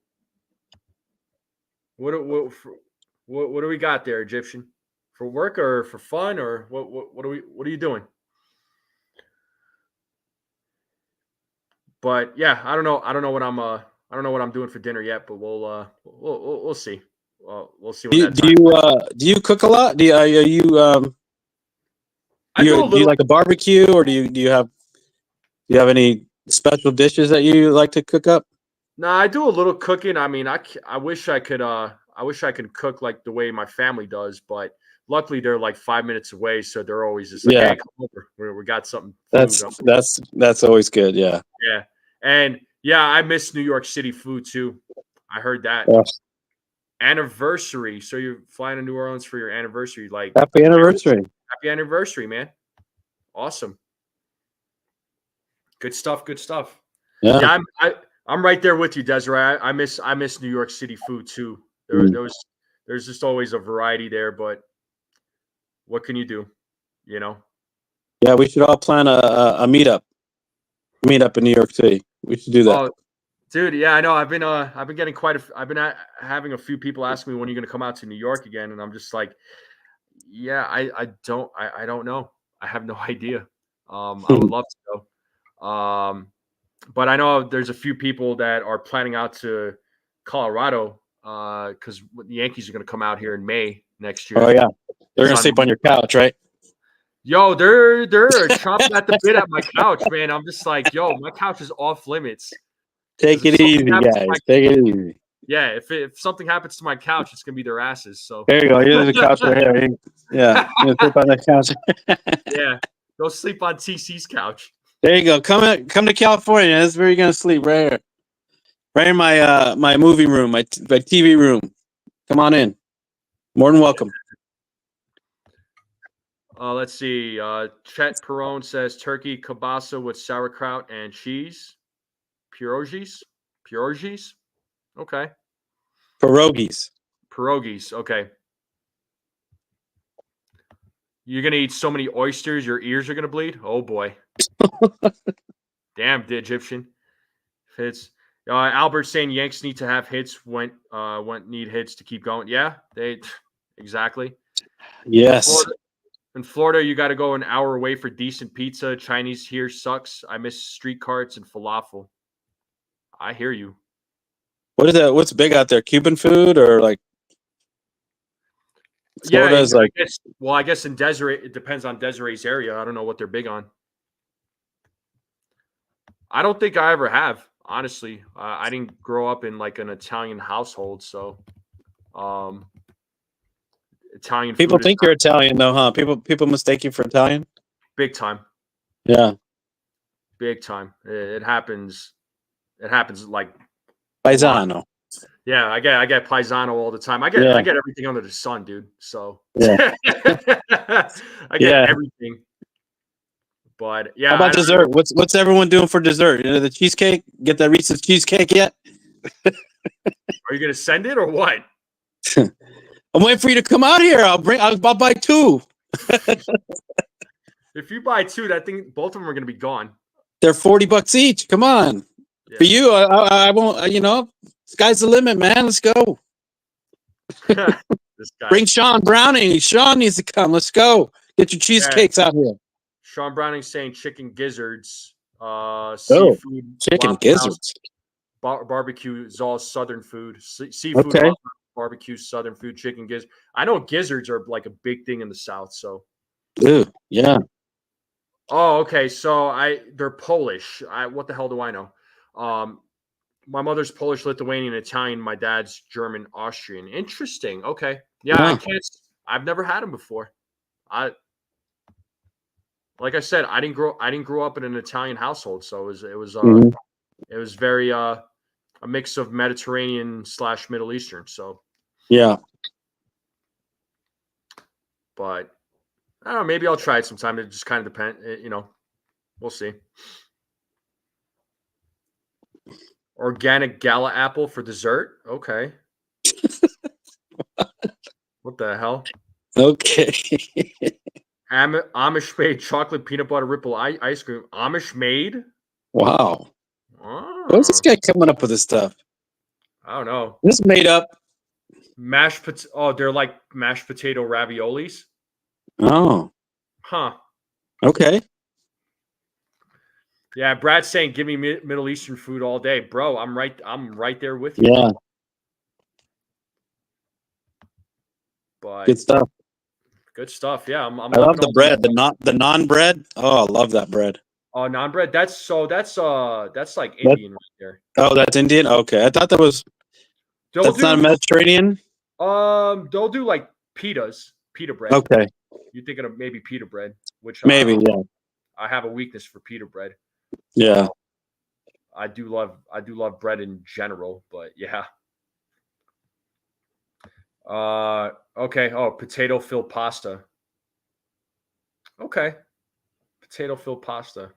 What do we got there, Egyptian? For work or for fun or what are you doing? But yeah, I don't know what I'm doing for dinner yet, but we'll see. We'll see what Do you cook a lot? Do you like a barbecue, or do you have any special dishes that you like to cook up? No, I do a little cooking. I mean, I wish I could cook like the way my family does, but luckily they're like 5 minutes away, so they're always just like, "Hey, come over. We got something." That's always good. Yeah. Yeah, and yeah, I miss New York City food too. I heard that. Anniversary. So you're flying to New Orleans for your anniversary? Like, happy anniversary! Happy anniversary, man! Awesome. Good stuff. Good stuff. Yeah, I'm right there with you, Desiree. I miss New York City food too. There's just always a variety there, but what can you do? You know. Yeah, we should all plan a meetup in New York City. We should do that. Oh, dude, yeah, I know. I've been getting having a few people ask me when you're going to come out to New York again, and I'm just like, yeah, I don't know. I have no idea. I would love to go. But I know there's a few people that are planning out to Colorado because the Yankees are going to come out here in May next year. Oh yeah, they're gonna Son- sleep on your couch, right? Yo, they're chomping at the bit at my couch, man. I'm just like, yo, my couch is off limits. Take it easy, guys. Take it easy. Yeah, if something happens to my couch, it's gonna be their asses. So there you go. Here's the couch right here. Yeah, you sleep on that couch. Yeah, go sleep on TC's couch. There you go. Come to California. That's where you're gonna sleep, right here. Right in my my movie room, my TV room. Come on in. More than welcome. Let's see. Chet Perone says turkey kielbasa with sauerkraut and cheese. Pierogies. Okay. Pierogies. Okay. You're gonna eat so many oysters, your ears are gonna bleed. Oh boy. Damn, the Egyptian. Hits. Albert saying Yanks need to have hits when need hits to keep going. Yeah, they exactly. Yes. In Florida, you got to go an hour away for decent pizza. Chinese here sucks. I miss street carts and falafel. I hear you. What is that? What's big out there? Cuban food or like? Florida's yeah, I guess in Desiree, it depends on Desiree's area. I don't know what they're big on. I don't think I ever have, honestly. I didn't grow up in like an Italian household, so Italian. People think you're Italian, though, huh? People mistake you for Italian. Big time. Yeah. Big time. It happens. It happens like paisano. Yeah, I get paisano all the time. I get everything under the sun, dude. So yeah. I get everything. But yeah. How about dessert? What's everyone doing for dessert? The cheesecake? Get that Reese's cheesecake yet? Are you gonna send it or what? I'm waiting for you to come out here. I'll buy 2. If you buy 2, that thing, both of them are gonna be gone. They're $40 each. Come on. Yeah. For you, I won't. Sky's the limit, man. Let's go. This guy. Bring Sean Browning. Sean needs to come. Let's go. Get your cheesecakes out here. Sean Browning saying chicken gizzards, seafood, chicken gizzards. Barbecue is all Southern food. Seafood, barbecue, Southern food, chicken gizzards. I know gizzards are like a big thing in the South. So, yeah. Oh, okay. So they're Polish. What the hell do I know? My mother's Polish, Lithuanian, Italian. My dad's German, Austrian. Interesting. Okay. Yeah. I've never had them before. Like I said, I didn't grow up in an Italian household, so it was very a mix of Mediterranean / Middle Eastern. So yeah. But I don't know. Maybe I'll try it sometime. It just kind of depends. We'll see. Organic gala apple for dessert. Okay. What the hell? Okay. Amish made chocolate peanut butter ripple ice cream. Amish made? Wow. Oh. What's this guy coming up with this stuff? I don't know. This is made up. They're like mashed potato raviolis. Oh. Huh. Okay. Yeah, Brad's saying, "Give me Middle Eastern food all day, bro." I'm right there with you. Yeah. But good stuff. Good stuff. Yeah, I'm I love the bread. The non bread. Oh, I love that bread. Oh, non bread. That's like Indian right there. Oh, that's Indian. Okay, I thought that was. That's not Mediterranean. They'll do like pita bread. Okay. You're thinking of maybe pita bread, which maybe yeah. I have a weakness for pita bread. Yeah. I do love bread in general, but yeah. Okay. Oh, potato filled pasta. Okay. Potato filled pasta.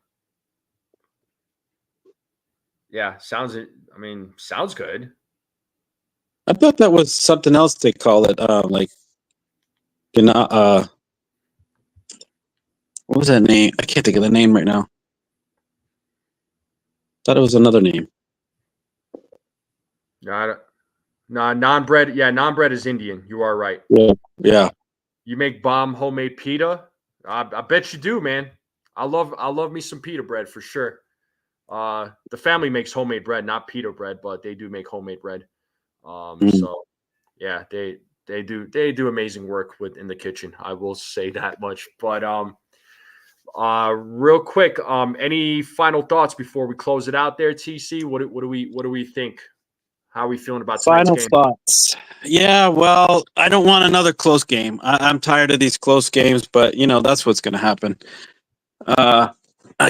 Yeah, sounds good. I thought that was something else they call it, like What was that name? I can't think of the name right now. Thought it was another name. No, non-bread. Yeah, non-bread is Indian. You are right. Yeah. You make bomb homemade pita. I bet you do, man. I love me some pita bread for sure. The family makes homemade bread, not pita bread, but they do make homemade bread. So yeah, they do amazing work in the kitchen. I will say that much. But real quick, any final thoughts before we close it out there, TC? What do we think? How are we feeling about tonight's Final game? thoughts. Yeah, well, I don't want another close game. I'm tired of these close games, but that's what's going to happen. I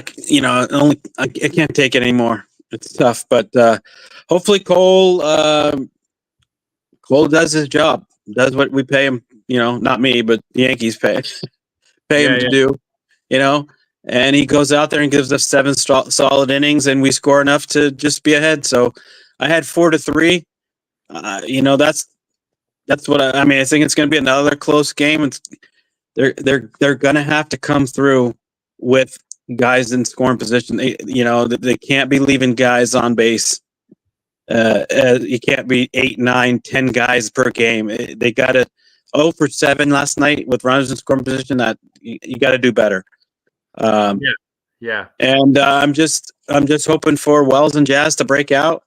can't take it anymore. It's tough, but hopefully Cole does his job, does what we pay him. Not me, but the Yankees pay him to do. And he goes out there and gives us 7 solid innings, and we score enough to just be ahead. So I had 4-3. That's what I mean. I think it's going to be another close game, and they're going to have to come through with guys in scoring position. They can't be leaving guys on base. You can't be 8, 9, 10 guys per game. They got to 0 for 7 last night with runners in scoring position. That you got to do better. Yeah. And I'm just hoping for Wells and Jazz to break out,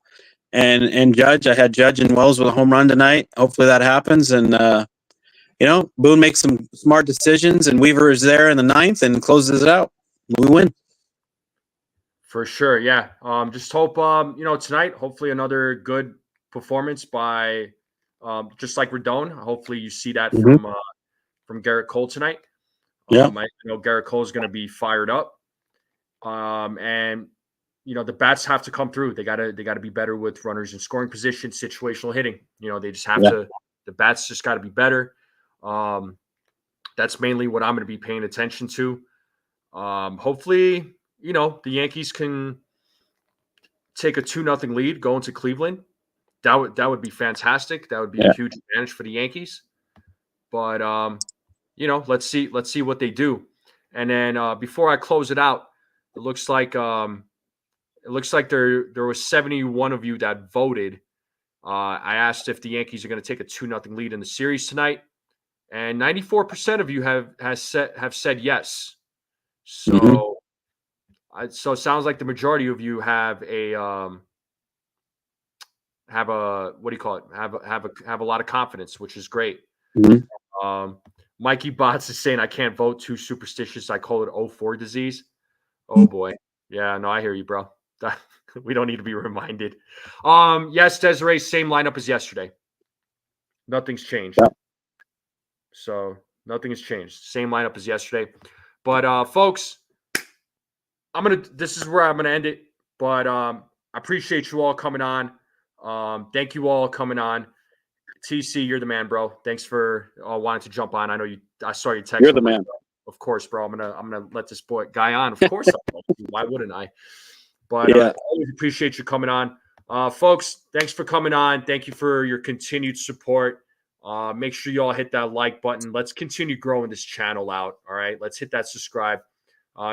and Judge. I had Judge and Wells with a home run tonight. Hopefully that happens, and Boone makes some smart decisions, and Weaver is there in the 9th and closes it out. We win. For sure, yeah. Just hope tonight, hopefully another good performance by just like Rodon. Hopefully you see that from Garrett Cole tonight. I know Garrett Cole is going to be fired up. And the bats have to come through. They gotta be better with runners in scoring position, situational hitting. They just have to. The bats just got to be better. That's mainly what I'm going to be paying attention to. Hopefully, the Yankees can take a 2-0 lead going to Cleveland. That would be fantastic. That would be a huge advantage for the Yankees. But let's see what they do. And then before I close it out, it looks like there was 71 of you that voted. I asked if the Yankees are going to take a 2-0 lead in the series tonight, and 94% of you have said yes. So, so it sounds like the majority of you have a what do you call it? Have a lot of confidence, which is great. Mikey Bots is saying I can't vote, too superstitious. I call it 04 disease. Oh boy. Yeah, no, I hear you, bro. We don't need to be reminded. Yes, Desiree, same lineup as yesterday. Nothing's changed. Yeah. So nothing has changed. Same lineup as yesterday. But folks, this is where I'm gonna end it. But I appreciate you all coming on. Thank you all coming on. TC, you're the man, bro. Thanks for wanting to jump on. I saw your text. You're the man. Of course, bro. I'm gonna let this guy on. Of course, why wouldn't I? But I always appreciate you coming on. Folks, thanks for coming on. Thank you for your continued support. Make sure you all hit that like button. Let's continue growing this channel out. All right. Let's hit that subscribe.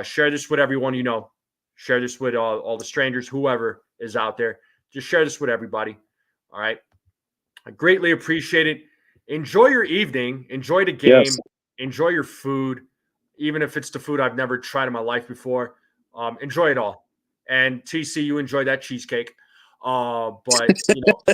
Share this with everyone you know. Share this with all the strangers, whoever is out there. Just share this with everybody. All right. I greatly appreciate it. Enjoy your evening. Enjoy the game. Yes. Enjoy your food, even if it's the food I've never tried in my life before. Enjoy it all. And TC, you enjoy that cheesecake. But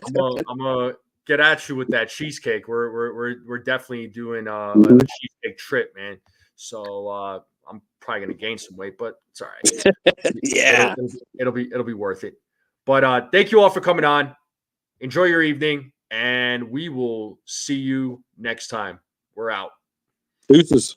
I'm gonna get at you with that cheesecake. We're definitely doing a cheesecake trip, man. So I'm probably gonna gain some weight, but it's all right. Yeah. It'll be worth it. But thank you all for coming on. Enjoy your evening, and we will see you next time. We're out. Deuces.